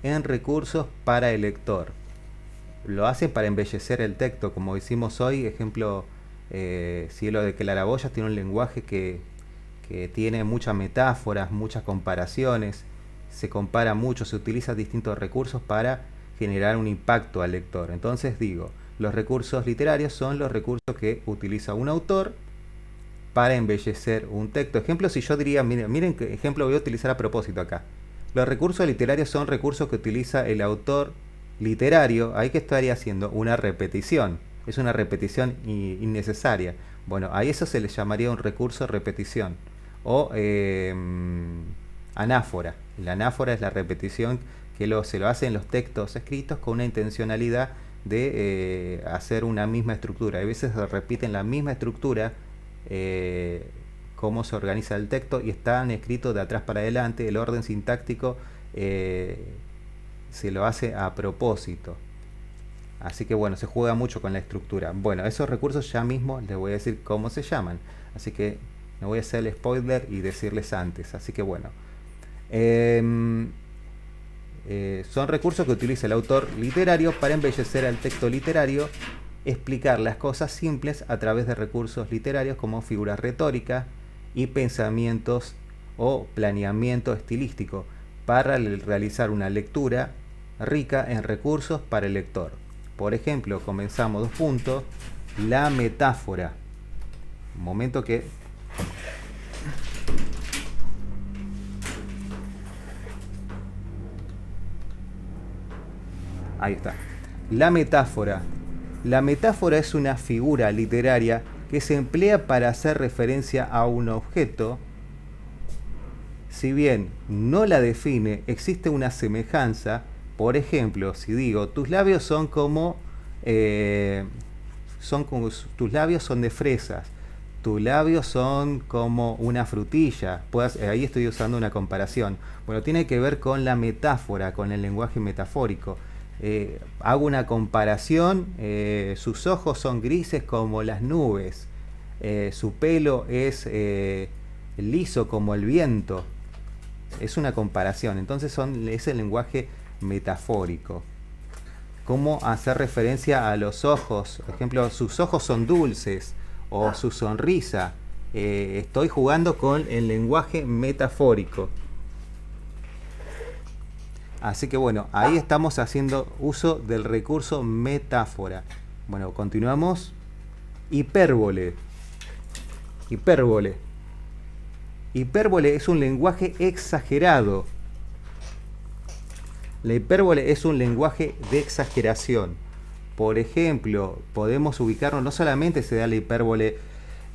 en recursos para el lector. Lo hacen para embellecer el texto, como hicimos hoy, ejemplo, Cielo de Claraboyas tiene un lenguaje que que tiene muchas metáforas, muchas comparaciones, se compara mucho, se utilizan distintos recursos para generar un impacto al lector. Entonces digo, los recursos literarios son los recursos que utiliza un autor para embellecer un texto. Ejemplo, si yo diría, miren qué ejemplo voy a utilizar a propósito acá. Los recursos literarios son recursos que utiliza el autor literario. Ahí que estaría haciendo una repetición. Es una repetición innecesaria. Bueno, a eso se le llamaría un recurso repetición. O anáfora. La anáfora es la repetición que se lo hace en los textos escritos con una intencionalidad de hacer una misma estructura. A veces se repiten la misma estructura, cómo se organiza el texto, y están escritos de atrás para adelante. El orden sintáctico se lo hace a propósito. Así que bueno, se juega mucho con la estructura. Bueno, esos recursos ya mismo les voy a decir cómo se llaman. Así que no voy a hacer el spoiler y decirles antes. Así que bueno. Son recursos que utiliza el autor literario para embellecer al texto literario, explicar las cosas simples a través de recursos literarios como figuras retóricas y pensamientos o planeamiento estilístico para realizar una lectura rica en recursos para el lector. Por ejemplo, comenzamos 2 puntos, la metáfora. Un momento que... Ahí está. La metáfora. La metáfora es una figura literaria que se emplea para hacer referencia a un objeto. Si bien no la define, existe una semejanza. Por ejemplo, si digo, tus labios son como tus labios son de fresas, tus labios son como una frutilla. Ahí estoy usando una comparación. Bueno, tiene que ver con la metáfora, con el lenguaje metafórico. Hago una comparación, sus ojos son grises como las nubes, su pelo es liso como el viento. Es una comparación, entonces es el lenguaje metafórico. Cómo hacer referencia a los ojos, por ejemplo, sus ojos son dulces, o su sonrisa. Estoy jugando con el lenguaje metafórico. Así que bueno, ahí estamos haciendo uso del recurso metáfora. Bueno, continuamos. Hipérbole. Hipérbole. Hipérbole es un lenguaje exagerado. La hipérbole es un lenguaje de exageración. Por ejemplo, podemos ubicarnos, no solamente se da la hipérbole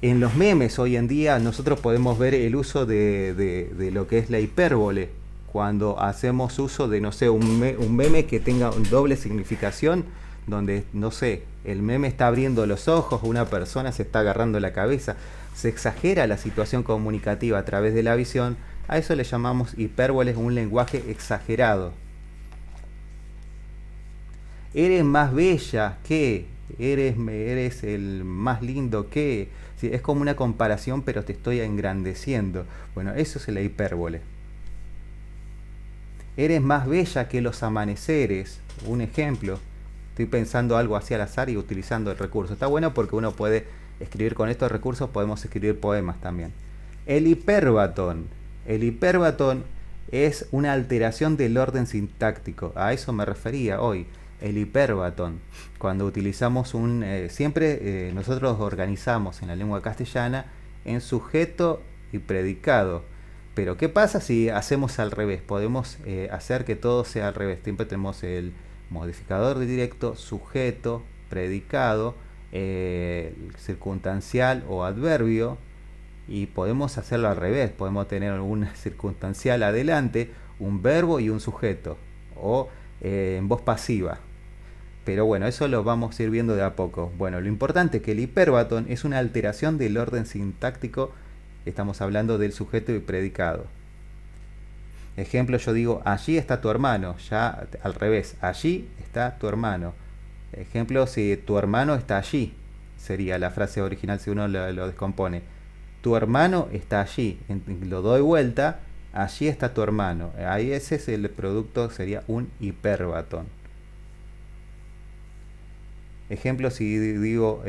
en los memes. Hoy en día nosotros podemos ver el uso de lo que es la hipérbole. Cuando hacemos uso de, no sé, un meme que tenga doble significación, donde, no sé, el meme está abriendo los ojos, una persona se está agarrando la cabeza, se exagera la situación comunicativa a través de la visión. A eso le llamamos hipérbole, un lenguaje exagerado. Eres más bella que, eres el más lindo que. Sí, es como una comparación, pero te estoy engrandeciendo. Bueno, eso es la hipérbole. Eres más bella que los amaneceres. Un ejemplo. Estoy pensando algo así al azar y utilizando el recurso. Está bueno porque uno puede escribir con estos recursos, podemos escribir poemas también. El hipérbatón. El hipérbatón es una alteración del orden sintáctico. A eso me refería hoy. El hipérbatón. Cuando utilizamos siempre nosotros organizamos en la lengua castellana en sujeto y predicado. Pero ¿qué pasa si hacemos al revés? Podemos hacer que todo sea al revés. Siempre tenemos el modificador directo, sujeto, predicado, circunstancial o adverbio, y podemos hacerlo al revés. Podemos tener un circunstancial adelante, un verbo y un sujeto, o en voz pasiva. Pero bueno, eso lo vamos a ir viendo de a poco. Bueno, lo importante es que el hipérbatón es una alteración del orden sintáctico. Estamos hablando del sujeto y predicado. Ejemplo, yo digo, allí está tu hermano. Ya al revés, allí está tu hermano. Ejemplo, si tu hermano está allí, sería la frase original si uno lo descompone. Tu hermano está allí. Lo doy vuelta, allí está tu hermano. Ahí ese es el producto, sería un hipérbatón. Ejemplo, si digo,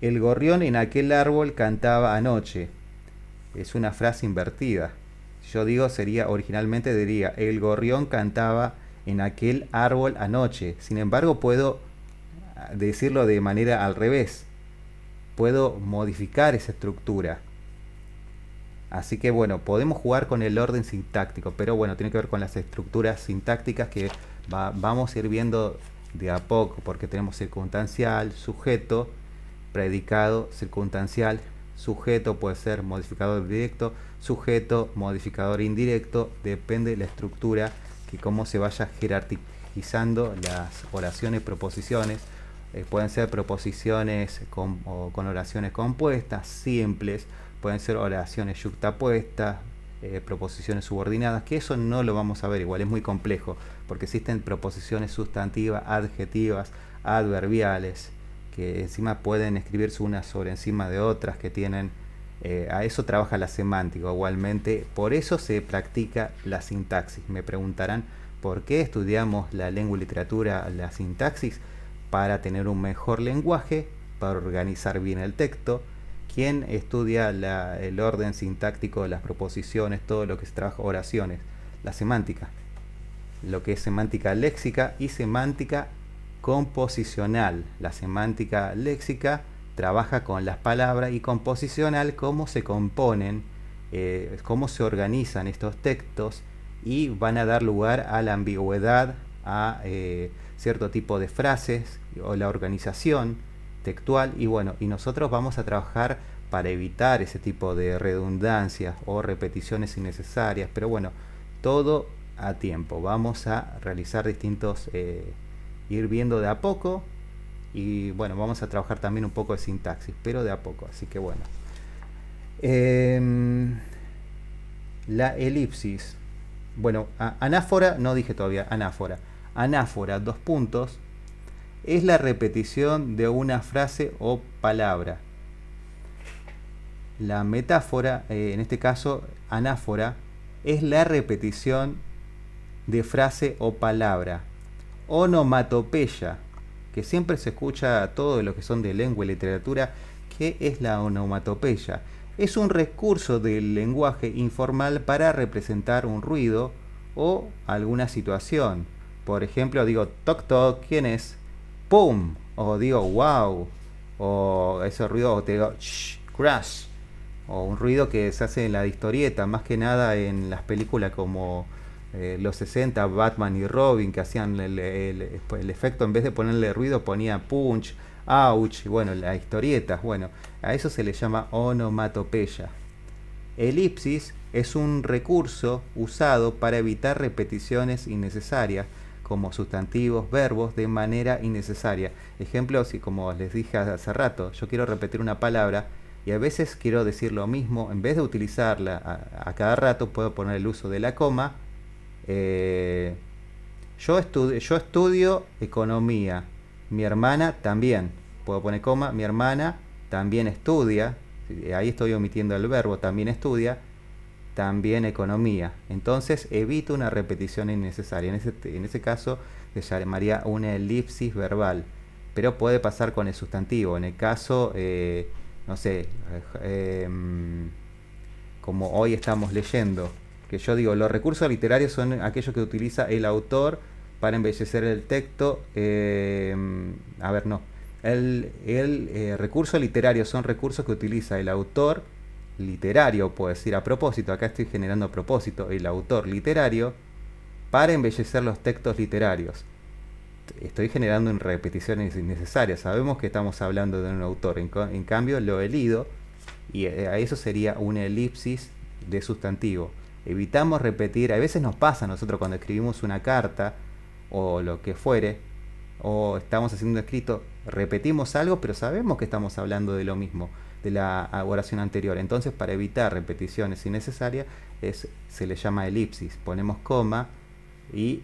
El gorrión en aquel árbol cantaba anoche. Es una frase invertida. Yo digo, originalmente diría, el gorrión cantaba en aquel árbol anoche. Sin embargo, puedo decirlo de manera al revés. Puedo modificar esa estructura. Así que bueno, podemos jugar con el orden sintáctico, pero bueno, tiene que ver con las estructuras sintácticas que vamos a ir viendo de a poco, porque tenemos circunstancial, sujeto, predicado, circunstancial, sujeto puede ser modificador directo, sujeto, modificador indirecto, depende de la estructura, que cómo se vaya jerarquizando las oraciones, proposiciones. Pueden ser proposiciones con oraciones compuestas, simples, pueden ser oraciones yuxtapuestas, proposiciones subordinadas, que eso no lo vamos a ver, igual es muy complejo, porque existen proposiciones sustantivas, adjetivas, adverbiales, que encima pueden escribirse unas sobre encima de otras, que tienen, a eso trabaja la semántica igualmente, por eso se practica la sintaxis. Me preguntarán, ¿por qué estudiamos la lengua y literatura, la sintaxis? Para tener un mejor lenguaje, para organizar bien el texto. ¿Quién estudia el orden sintáctico de las proposiciones, todo lo que se trabaja, oraciones? La semántica. Lo que es semántica léxica y semántica composicional. La semántica léxica trabaja con las palabras y composicional cómo se componen, cómo se organizan estos textos y van a dar lugar a la ambigüedad, a cierto tipo de frases o la organización textual, y bueno, y nosotros vamos a trabajar para evitar ese tipo de redundancias o repeticiones innecesarias, pero bueno, todo a tiempo. Vamos a realizar distintos, ir viendo de a poco, y bueno, vamos a trabajar también un poco de sintaxis, pero de a poco, así que bueno. La elipsis, bueno, anáfora, no dije todavía, anáfora. Anáfora, dos puntos, es la repetición de una frase o palabra. La metáfora, en este caso, anáfora, es la repetición de frase o palabra. Onomatopeya, que siempre se escucha todo lo que son de lengua y literatura. ¿Qué es la onomatopeya? Es un recurso del lenguaje informal para representar un ruido o alguna situación. Por ejemplo, digo toc toc, ¿quién es? ¡Pum! O digo wow. O ese ruido, o te digo shh, crash. O un ruido que se hace en la historieta, más que nada en las películas como los 60, Batman y Robin, que hacían el efecto, en vez de ponerle ruido, ponía punch, ouch, y bueno, las historietas, bueno, a eso se le llama onomatopeya. Elipsis es un recurso usado para evitar repeticiones innecesarias, como sustantivos, verbos, de manera innecesaria. Ejemplo, si como les dije hace rato, yo quiero repetir una palabra y a veces quiero decir lo mismo, en vez de utilizarla a cada rato, puedo poner el uso de la coma. Yo estudio economía, mi hermana también, puedo poner coma, mi hermana también estudia, ahí estoy omitiendo el verbo, también estudia, también economía. Entonces evito una repetición innecesaria. En ese caso se llamaría una elipsis verbal, pero puede pasar con el sustantivo. En el caso, no sé, como hoy estamos leyendo, que yo digo, los recursos literarios son aquellos que utiliza el autor para embellecer el texto. Recursos literarios son recursos que utiliza el autor literario, puedo decir a propósito, acá estoy generando a propósito, el autor literario para embellecer los textos literarios. Estoy generando en repeticiones innecesarias, sabemos que estamos hablando de un autor, en cambio lo he leído, y a eso sería una elipsis de sustantivo. Evitamos repetir, a veces nos pasa a nosotros cuando escribimos una carta o lo que fuere, o estamos haciendo un escrito, repetimos algo, pero sabemos que estamos hablando de lo mismo, de la oración anterior. Entonces, para evitar repeticiones innecesarias, se le llama elipsis. Ponemos coma y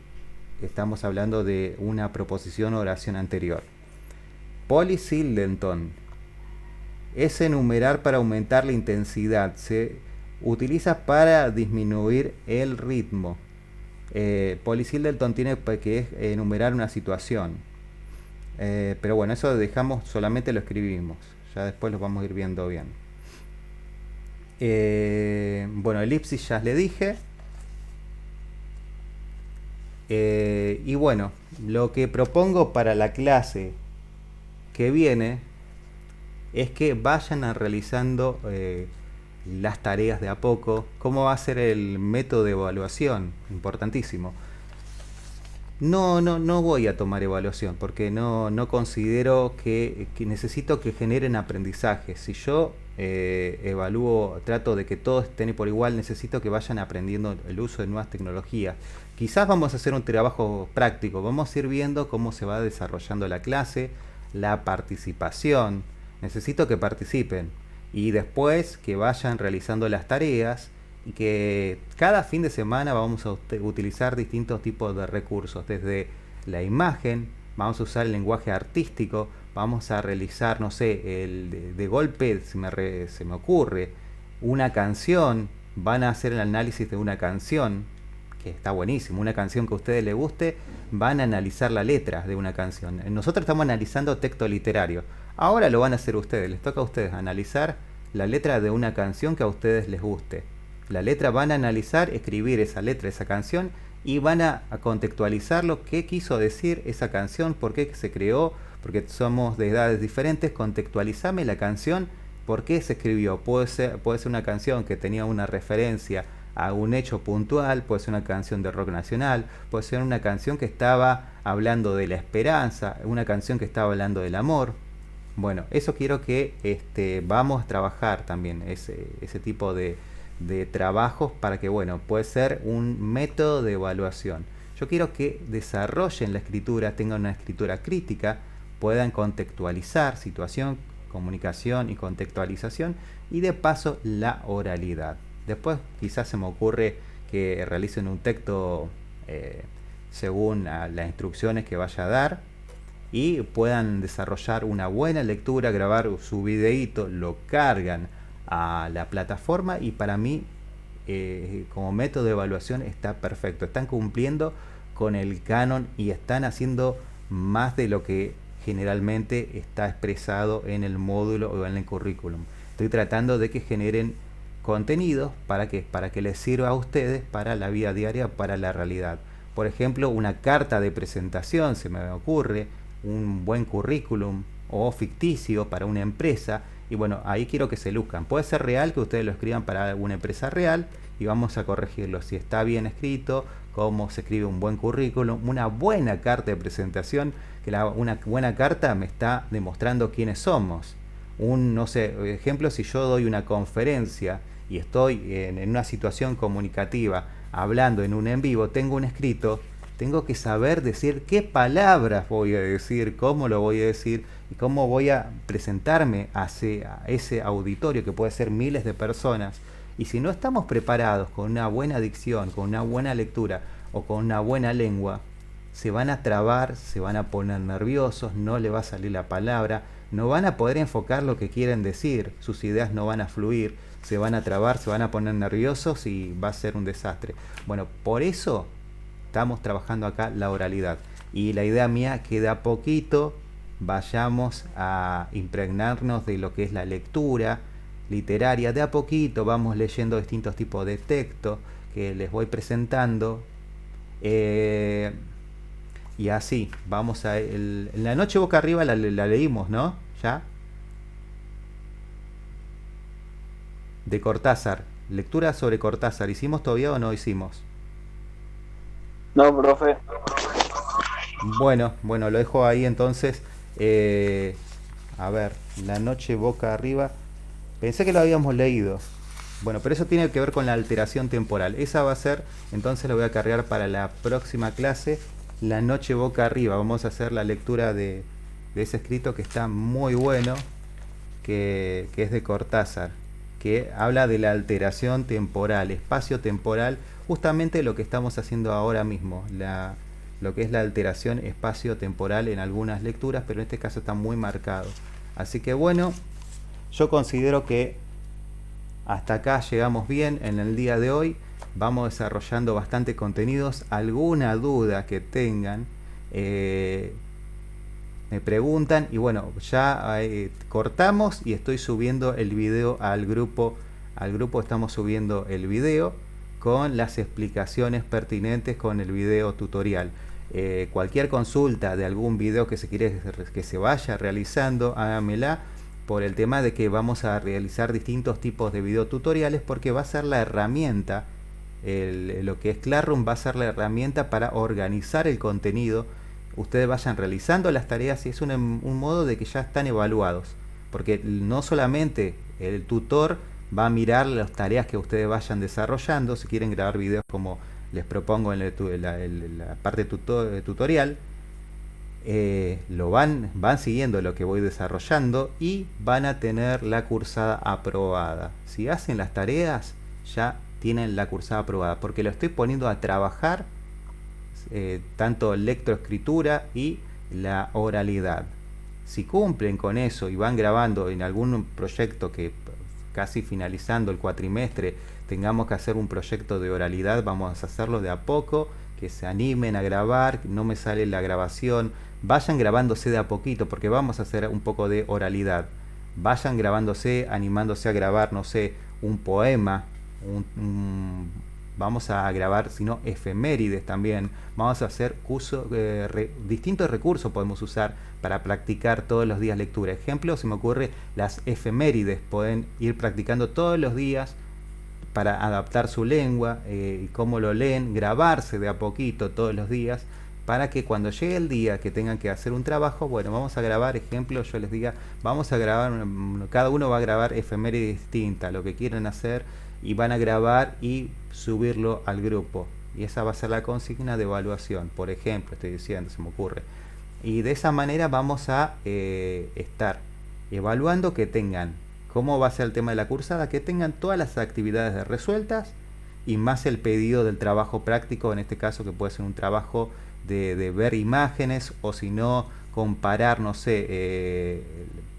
estamos hablando de una proposición o oración anterior. Polisíldenton es enumerar para aumentar la intensidad. Se utiliza para disminuir el ritmo. Polisíldenton tiene que enumerar una situación. Pero bueno, eso dejamos, solamente lo escribimos. ya después los vamos a ir viendo bien. Bueno, elipsis ya le dije. Y bueno, lo que propongo para la clase que viene es que vayan realizando las tareas de a poco. ¿Cómo va a ser el método de evaluación? Importantísimo. No voy a tomar evaluación porque no considero que necesito que generen aprendizaje. Si yo evalúo, trato de que todos estén por igual, necesito que vayan aprendiendo el uso de nuevas tecnologías. Quizás vamos a hacer un trabajo práctico, vamos a ir viendo cómo se va desarrollando la clase, la participación. Necesito que participen y después que vayan realizando las tareas y que cada fin de semana vamos a utilizar distintos tipos de recursos, desde la imagen, vamos a usar el lenguaje artístico, vamos a realizar, no sé, de golpe se me ocurre una canción, van a hacer el análisis de una canción, que está buenísimo, una canción que a ustedes les guste, van a analizar la letra de una canción. Nosotros estamos analizando texto literario, ahora lo van a hacer ustedes, les toca a ustedes analizar la letra de una canción que a ustedes les guste. La letra van a analizar, escribir esa letra, esa canción, y van a contextualizar lo que quiso decir esa canción, por qué se creó, porque somos de edades diferentes. Contextualizame la canción, por qué se escribió. Puede ser una canción que tenía una referencia a un hecho puntual, puede ser una canción de rock nacional, puede ser una canción que estaba hablando de la esperanza, una canción que estaba hablando del amor. Bueno, eso quiero que vamos a trabajar también, ese tipo de trabajos, para que, bueno, puede ser un método de evaluación. Yo quiero que desarrollen la escritura, tengan una escritura crítica, puedan contextualizar situación, comunicación y contextualización, y de paso la oralidad. Después quizás se me ocurre que realicen un texto según las instrucciones que vaya a dar, y puedan desarrollar una buena lectura, grabar su videíto, lo cargan a la plataforma, y para mí como método de evaluación está perfecto. Están cumpliendo con el canon y están haciendo más de lo que generalmente está expresado en el módulo o en el currículum. Estoy tratando de que generen contenidos para que les sirva a ustedes para la vida diaria, para la realidad. Por ejemplo, una carta de presentación, se me ocurre, un buen currículum o ficticio para una empresa. Y bueno, ahí quiero que se luzcan. Puede ser real, que ustedes lo escriban para alguna empresa real, y vamos a corregirlo si está bien escrito, cómo se escribe un buen currículum, una buena carta de presentación, que una buena carta me está demostrando quiénes somos. No sé, ejemplo, si yo doy una conferencia y estoy en una situación comunicativa, hablando en un en vivo, tengo un escrito, tengo que saber decir qué palabras voy a decir, cómo lo voy a decir y cómo voy a presentarme a ese auditorio, que puede ser miles de personas. Y si no estamos preparados con una buena dicción, con una buena lectura o con una buena lengua, se van a trabar, se van a poner nerviosos, no le va a salir la palabra, no van a poder enfocar lo que quieren decir, sus ideas no van a fluir, se van a trabar, se van a poner nerviosos y va a ser un desastre. Bueno, por eso estamos trabajando acá la oralidad, y la idea mía que de a poquito vayamos a impregnarnos de lo que es la lectura literaria. De a poquito vamos leyendo distintos tipos de textos que les voy presentando, y así vamos a La noche boca arriba la leímos, ¿no? Ya, de Cortázar, lectura sobre Cortázar. ¿Hicimos todavía o no hicimos? No, profe. Bueno, lo dejo ahí entonces. A ver, La noche boca arriba. Pensé que lo habíamos leído. Bueno, pero eso tiene que ver con la alteración temporal. Esa va a ser, entonces lo voy a cargar para la próxima clase, La noche boca arriba. Vamos a hacer la lectura de ese escrito que está muy bueno, que es de Cortázar, que habla de la alteración temporal, espacio-temporal, justamente lo que estamos haciendo ahora mismo, lo que es la alteración espacio-temporal en algunas lecturas, pero en este caso está muy marcado. Así que bueno, yo considero que hasta acá llegamos bien en el día de hoy. Vamos desarrollando bastante contenidos. Alguna duda que tengan, me me preguntan y bueno, ya cortamos y estoy subiendo el video al grupo. Al grupo estamos subiendo el video con las explicaciones pertinentes con el video tutorial. Cualquier consulta de algún video que se vaya realizando, hágamela, por el tema de que vamos a realizar distintos tipos de video tutoriales, porque va a ser la herramienta, lo que es Classroom va a ser la herramienta para organizar el contenido. Ustedes vayan realizando las tareas y es un modo de que ya están evaluados, porque no solamente el tutor va a mirar las tareas que ustedes vayan desarrollando. Si quieren grabar videos como les propongo en la parte tutorial, van siguiendo lo que voy desarrollando y van a tener la cursada aprobada. Si hacen las tareas, ya tienen la cursada aprobada, porque lo estoy poniendo a trabajar tanto lectoescritura y la oralidad. Si cumplen con eso y van grabando en algún proyecto que casi finalizando el cuatrimestre tengamos que hacer un proyecto de oralidad, vamos a hacerlo de a poco, que se animen a grabar. No me sale la grabación, vayan grabándose de a poquito, porque vamos a hacer un poco de oralidad. Vayan grabándose, animándose a grabar, no sé, un poema, vamos a grabar, sino efemérides también. Vamos a hacer distintos recursos podemos usar para practicar todos los días lectura. Ejemplo, se me ocurre las efemérides. Pueden ir practicando todos los días para adaptar su lengua, cómo lo leen, grabarse de a poquito todos los días, para que cuando llegue el día que tengan que hacer un trabajo, bueno, vamos a grabar, ejemplo, yo les diga, vamos a grabar, cada uno va a grabar efemérides distintas, lo que quieren hacer, y van a grabar y subirlo al grupo. Y esa va a ser la consigna de evaluación, por ejemplo, estoy diciendo, se me ocurre. Y de esa manera vamos a estar evaluando que tengan, cómo va a ser el tema de la cursada, que tengan todas las actividades resueltas y más el pedido del trabajo práctico, en este caso que puede ser un trabajo de ver imágenes, o si no, comparar, no sé,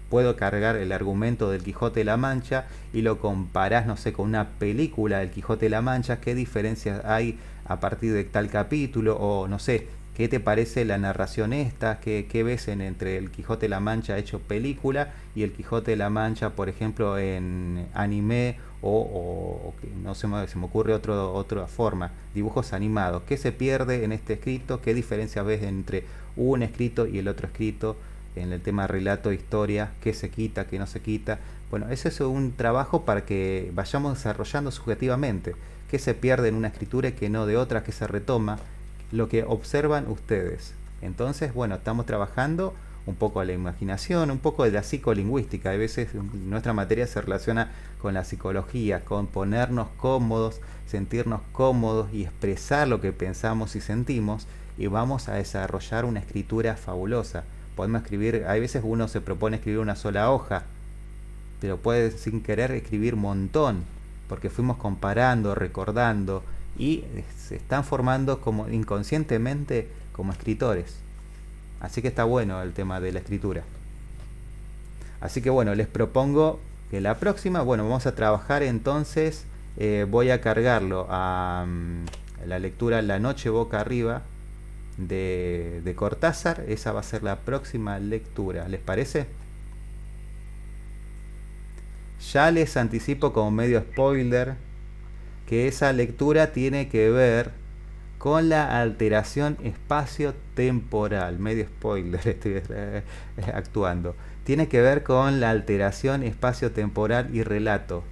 puedo cargar el argumento del Quijote de la Mancha y lo comparás, no sé, con una película del Quijote de la Mancha, qué diferencias hay a partir de tal capítulo, o no sé, qué te parece la narración esta, qué ves entre el Quijote de la Mancha hecho película y el Quijote de la Mancha, por ejemplo, en anime, o no se me ocurre otra forma, dibujos animados. ¿Qué se pierde en este escrito? ¿Qué diferencia ves entre un escrito y el otro escrito? En el tema relato, historia, qué se quita, qué no se quita. Bueno, ese es un trabajo para que vayamos desarrollando subjetivamente. ¿Qué se pierde en una escritura y qué no de otra? ¿Qué se retoma? Lo que observan ustedes. Entonces, bueno, estamos trabajando un poco la imaginación, un poco de la psicolingüística. A veces nuestra materia se relaciona con la psicología, con ponernos cómodos, sentirnos cómodos y expresar lo que pensamos y sentimos, y vamos a desarrollar una escritura fabulosa. Podemos escribir, hay veces uno se propone escribir una sola hoja, pero puede sin querer escribir un montón, porque fuimos comparando, recordando, y se están formando como inconscientemente como escritores. Así que está bueno el tema de la escritura. Así que bueno, les propongo que la próxima, bueno, vamos a trabajar entonces, voy a cargarlo a la lectura La noche boca arriba de Cortázar. Esa va a ser la próxima lectura, ¿les parece? Ya les anticipo como medio spoiler que esa lectura tiene que ver con la alteración espacio-temporal. Medio spoiler, estoy actuando. Tiene que ver con la alteración espacio-temporal y relato.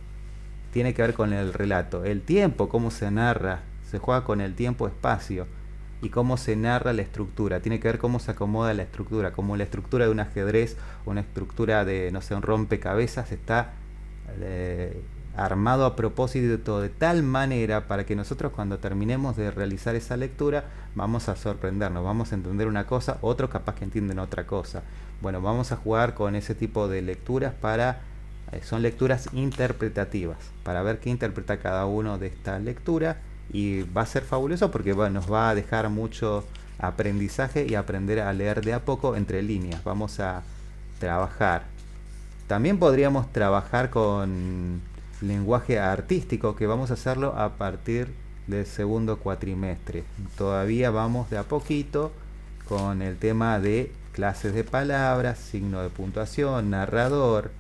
Tiene que ver con el relato. El tiempo, cómo se narra, se juega con el tiempo-espacio. Y cómo se narra la estructura. Tiene que ver cómo se acomoda la estructura. Como la estructura de un ajedrez, una estructura de, no sé, un rompecabezas, está armado a propósito de tal manera para que nosotros cuando terminemos de realizar esa lectura vamos a sorprendernos, vamos a entender una cosa, otros capaz que entienden otra cosa. Bueno, vamos a jugar con ese tipo de lecturas son lecturas interpretativas, para ver qué interpreta cada uno de esta lectura, y va a ser fabuloso porque bueno, nos va a dejar mucho aprendizaje y aprender a leer de a poco entre líneas. Vamos a trabajar. También podríamos trabajar con lenguaje artístico, que vamos a hacerlo a partir del segundo cuatrimestre. Todavía vamos de a poquito con el tema de clases de palabras, signo de puntuación, narrador.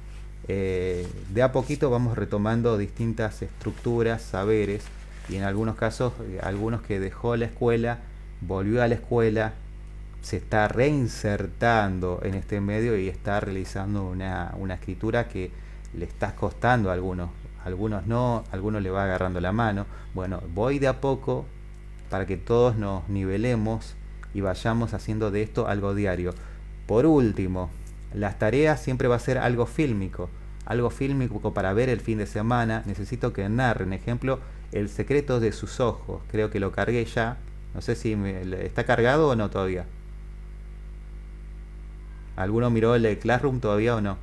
De a poquito vamos retomando distintas estructuras, saberes, y en algunos casos, algunos que dejó la escuela, volvió a la escuela, se está reinsertando en este medio y está realizando una escritura que le está costando a algunos no, a algunos le va agarrando la mano. Bueno, voy de a poco para que todos nos nivelemos y vayamos haciendo de esto algo diario. Por último, las tareas siempre va a ser algo fílmico para ver el fin de semana. Necesito que narren, ejemplo, El secreto de sus ojos. Creo que lo cargué ya. No sé si está cargado o no todavía. ¿Alguno miró el Classroom todavía o no?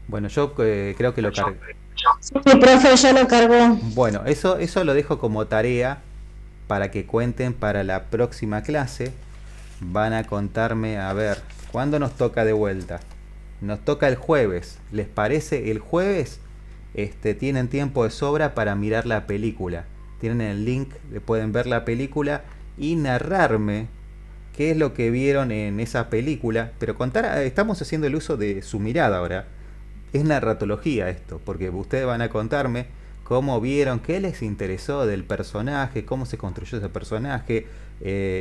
Bueno, yo creo que lo cargué. Sí, profe, ya lo cargó. Bueno, eso lo dejo como tarea para que cuenten para la próxima clase. Van a contarme, a ver, ¿cuándo nos toca de vuelta? Nos toca el jueves. ¿Les parece? El jueves tienen tiempo de sobra para mirar la película. Tienen el link, pueden ver la película y narrarme qué es lo que vieron en esa película. Pero estamos haciendo el uso de su mirada ahora. Es narratología esto, porque ustedes van a contarme cómo vieron, qué les interesó del personaje, cómo se construyó ese personaje,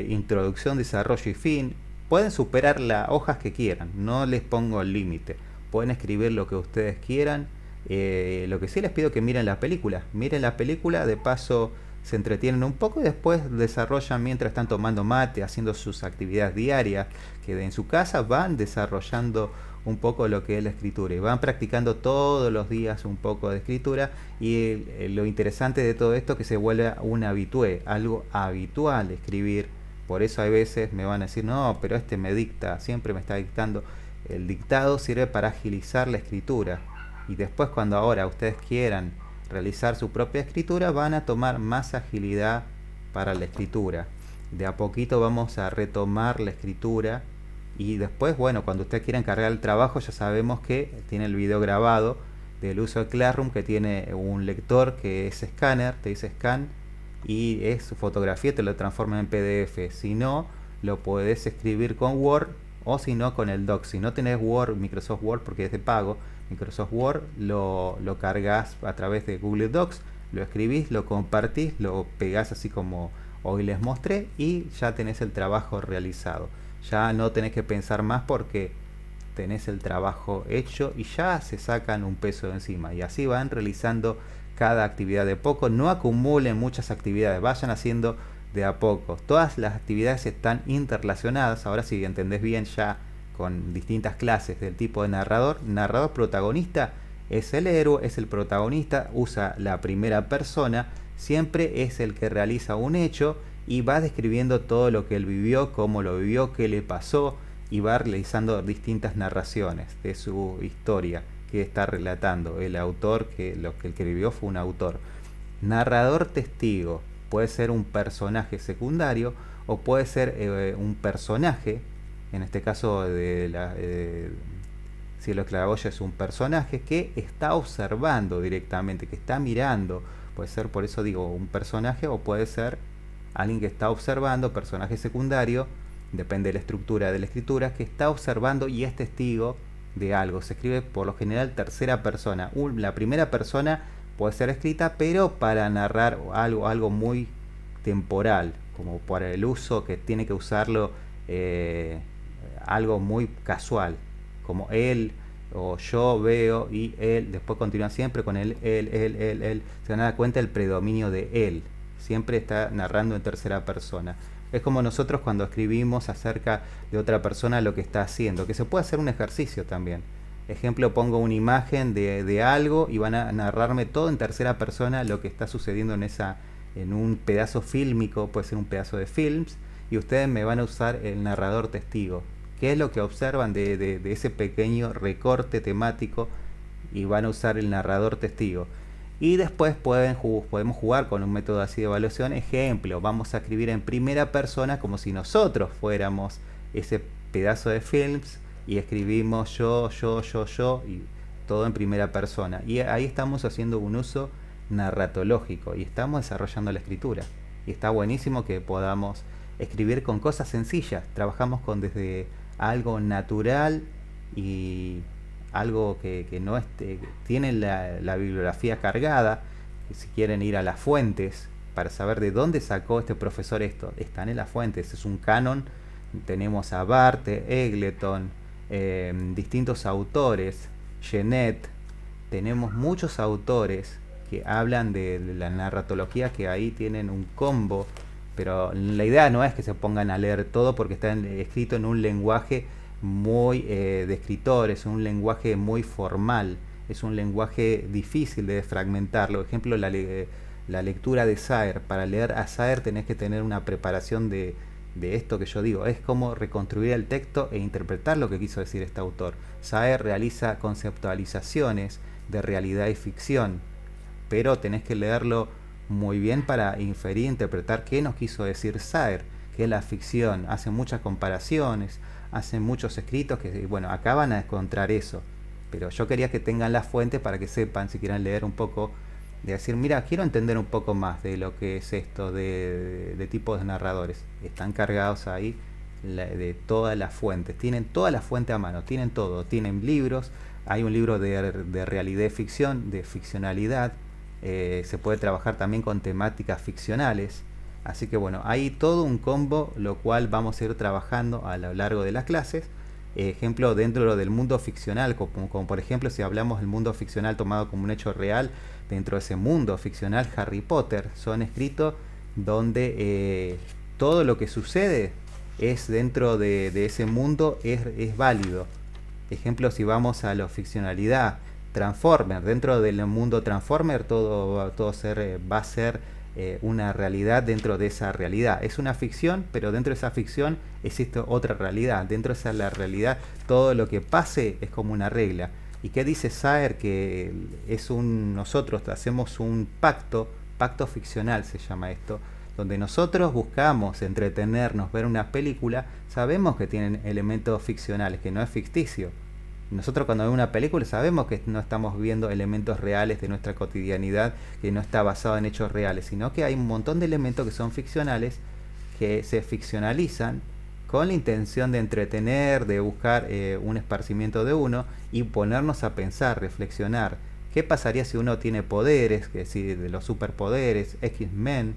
introducción, desarrollo y fin. Pueden superar las hojas que quieran, no les pongo el límite. Pueden escribir lo que ustedes quieran. Lo que sí les pido que miren la película. Miren la película, de paso se entretienen un poco y después desarrollan mientras están tomando mate, haciendo sus actividades diarias, que en su casa van desarrollando un poco lo que es la escritura y van practicando todos los días un poco de escritura. Y lo interesante de todo esto es que se vuelve un habitué, algo habitual escribir. Por eso hay veces me van a decir, no, pero me dicta, siempre me está dictando. El dictado sirve para agilizar la escritura, y después cuando ahora ustedes quieran realizar su propia escritura van a tomar más agilidad para la escritura. De a poquito vamos a retomar la escritura. Y después, bueno, cuando ustedes quieran cargar el trabajo, ya sabemos que tiene el video grabado del uso de Classroom, que tiene un lector que es escáner, te dice scan, y es fotografía, te lo transforma en PDF. Si no, lo podés escribir con Word, o si no con el Doc. Si no tenés Word, Microsoft Word, porque es de pago, Microsoft Word lo cargas a través de Google Docs, lo escribís, lo compartís, lo pegás así como hoy les mostré, y ya tenés el trabajo realizado. Ya no tenés que pensar más porque tenés el trabajo hecho y ya se sacan un peso de encima. Y así van realizando cada actividad de poco. No acumulen muchas actividades, vayan haciendo de a poco. Todas las actividades están interrelacionadas. Ahora si entendés bien ya con distintas clases del tipo de narrador. Narrador protagonista es el héroe, es el protagonista, usa la primera persona, siempre es el que realiza un hecho y va describiendo todo lo que él vivió, cómo lo vivió, qué le pasó, y va realizando distintas narraciones de su historia que está relatando. El autor, que lo que escribió fue un autor. Narrador testigo puede ser un personaje secundario o puede ser un personaje, en este caso Cielo Claraboya es un personaje que está observando directamente, que está mirando. Puede ser, por eso digo, un personaje, o puede ser alguien que está observando, personaje secundario, depende de la estructura de la escritura, que está observando y es testigo de algo. Se escribe por lo general tercera persona. La primera persona puede ser escrita, pero para narrar algo muy temporal, como para el uso que tiene que usarlo, algo muy casual, como él o yo veo y él, después continúa siempre con él. Se van a dar cuenta del predominio de él. Siempre está narrando en tercera persona. Es como nosotros cuando escribimos acerca de otra persona lo que está haciendo, que se puede hacer un ejercicio también. Ejemplo, pongo una imagen de algo y van a narrarme todo en tercera persona lo que está sucediendo en un pedazo fílmico, puede ser un pedazo de films, y ustedes me van a usar el narrador testigo. ¿Qué es lo que observan de ese pequeño recorte temático? Y van a usar el narrador testigo. Y después podemos jugar con un método así de evaluación. Ejemplo, vamos a escribir en primera persona como si nosotros fuéramos ese pedazo de films y escribimos yo, y todo en primera persona. Y ahí estamos haciendo un uso narratológico y estamos desarrollando la escritura. Y está buenísimo que podamos escribir con cosas sencillas. Trabajamos con desde algo natural y algo que no tiene la bibliografía cargada. Y si quieren ir a las fuentes para saber de dónde sacó este profesor esto, están en las fuentes, es un canon. Tenemos a Barthes, Eggleton, distintos autores, Genet, tenemos muchos autores que hablan de la narratología, que ahí tienen un combo, pero la idea no es que se pongan a leer todo porque está escrito en un lenguaje muy de escritores, un lenguaje muy formal, es un lenguaje difícil de fragmentarlo. Por ejemplo, la lectura de Saer, para leer a Saer tenés que tener una preparación de esto que yo digo, es como reconstruir el texto e interpretar lo que quiso decir este autor. Saer realiza conceptualizaciones de realidad y ficción, pero tenés que leerlo muy bien para inferir, interpretar qué nos quiso decir Saer, que es la ficción. Hace muchas comparaciones, hace muchos escritos que, bueno, acá van a encontrar eso, pero yo quería que tengan las fuentes para que sepan, si quieren leer un poco, de decir, mira, quiero entender un poco más de lo que es esto de tipos de narradores. Están cargados ahí de todas las fuentes, tienen todas las fuentes a mano, tienen todo, tienen libros, hay un libro de realidad y ficción, de ficcionalidad, se puede trabajar también con temáticas ficcionales, así que bueno, hay todo un combo, lo cual vamos a ir trabajando a lo largo de las clases. Ejemplo, dentro del mundo ficcional, como por ejemplo si hablamos del mundo ficcional tomado como un hecho real, dentro de ese mundo ficcional Harry Potter son escritos donde todo lo que sucede es dentro de ese mundo es válido. Ejemplo, si vamos a la ficcionalidad, Transformer, dentro del mundo Transformer todo va a ser una realidad dentro de esa realidad. Es una ficción, pero dentro de esa ficción existe otra realidad. Dentro de esa la realidad, todo lo que pase es como una regla. ¿Y qué dice Saer? Que nosotros hacemos un pacto ficcional se llama esto, donde nosotros buscamos entretenernos, ver una película, sabemos que tienen elementos ficcionales, que no es ficticio. Nosotros cuando vemos una película sabemos que no estamos viendo elementos reales de nuestra cotidianidad, que no está basado en hechos reales, sino que hay un montón de elementos que son ficcionales, que se ficcionalizan con la intención de entretener, de buscar un esparcimiento de uno y ponernos a pensar, reflexionar. ¿Qué pasaría si uno tiene poderes, que decir, de los superpoderes, X-Men,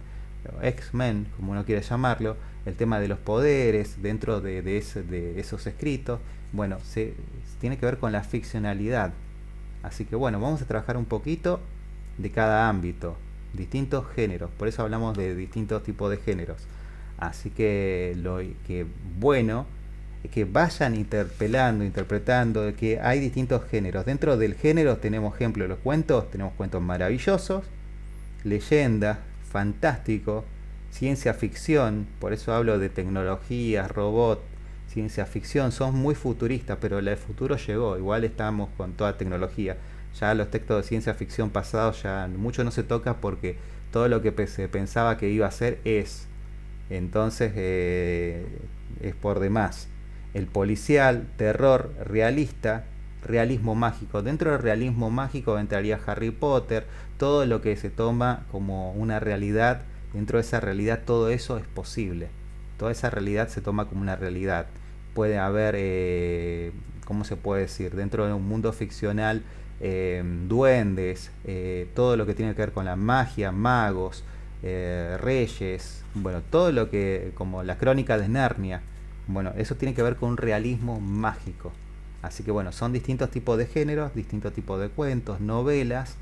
como uno quiere llamarlo, el tema de los poderes dentro de esos escritos? Bueno, tiene que ver con la ficcionalidad. Así que bueno, vamos a trabajar un poquito de cada ámbito, distintos géneros, por eso hablamos de distintos tipos de géneros. Así que bueno es que vayan interpretando, que hay distintos géneros. Dentro del género tenemos ejemplo de los cuentos, tenemos cuentos maravillosos, leyenda, fantástico, ciencia ficción, por eso hablo de tecnologías, robots, ciencia ficción, son muy futuristas, pero el futuro llegó, igual estamos con toda tecnología. Ya los textos de ciencia ficción pasados ya mucho no se toca porque todo lo que se pensaba que iba a ser es. Entonces es por demás. El policial, terror, realista, realismo mágico. Dentro del realismo mágico entraría Harry Potter, todo lo que se toma como una realidad, dentro de esa realidad todo eso es posible. Toda esa realidad se toma como una realidad. Puede haber, ¿cómo se puede decir? Dentro de un mundo ficcional, duendes, todo lo que tiene que ver con la magia, magos, reyes, bueno, todo lo que, como la crónica de Narnia, bueno, eso tiene que ver con un realismo mágico. Así que bueno, son distintos tipos de géneros, distintos tipos de cuentos, novelas,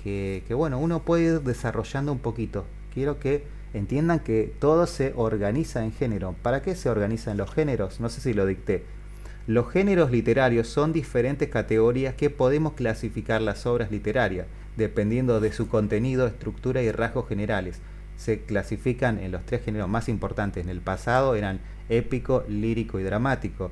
que bueno, uno puede ir desarrollando un poquito. Quiero que entiendan que todo se organiza en género. ¿Para qué se organizan los géneros? No sé si lo dicté. Los géneros literarios son diferentes categorías que podemos clasificar las obras literarias, dependiendo de su contenido, estructura y rasgos generales. Se clasifican en los tres géneros más importantes. En el pasado eran épico, lírico y dramático.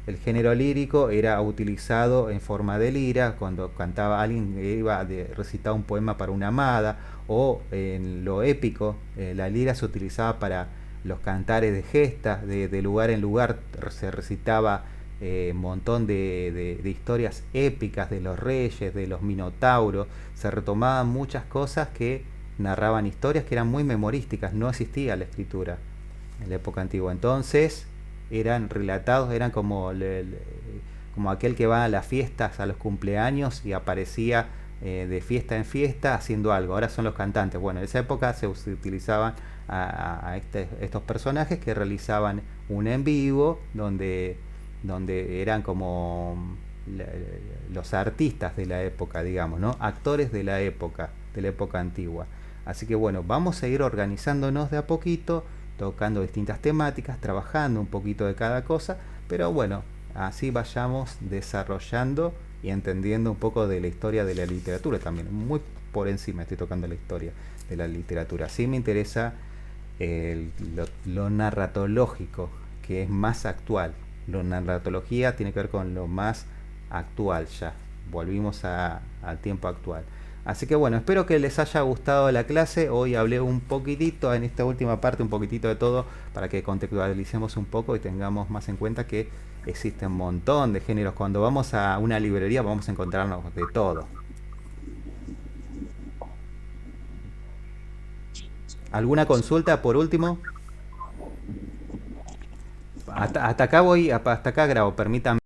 El género lírico era utilizado en forma de lira, cuando cantaba alguien que iba a recitar un poema para una amada, o en lo épico, la lira se utilizaba para los cantares de gestas, de lugar en lugar se recitaba un montón de historias épicas de los reyes, de los minotauros, se retomaban muchas cosas que narraban historias que eran muy memorísticas, no existía la escritura. en la época antigua. Entonces eran relatados, eran como, como aquel que va a las fiestas, a los cumpleaños y aparecía de fiesta en fiesta haciendo algo. Ahora son los cantantes. Bueno, en esa época se utilizaban a estos personajes que realizaban un en vivo donde eran como los artistas de la época, digamos, ¿no? Actores de la época antigua. Así que bueno, vamos a ir organizándonos de a poquito, tocando distintas temáticas, trabajando un poquito de cada cosa, pero bueno, así vayamos desarrollando y entendiendo un poco de la historia de la literatura también. Muy por encima estoy tocando la historia de la literatura. Sí me interesa lo narratológico, que es más actual. La narratología tiene que ver con lo más actual ya. Volvimos al tiempo actual. Así que bueno, espero que les haya gustado la clase. Hoy hablé un poquitito, en esta última parte, un poquitito de todo, para que contextualicemos un poco y tengamos más en cuenta que existe un montón de géneros. Cuando vamos a una librería vamos a encontrarnos de todo. ¿Alguna consulta por último? Hasta acá grabo, permítame.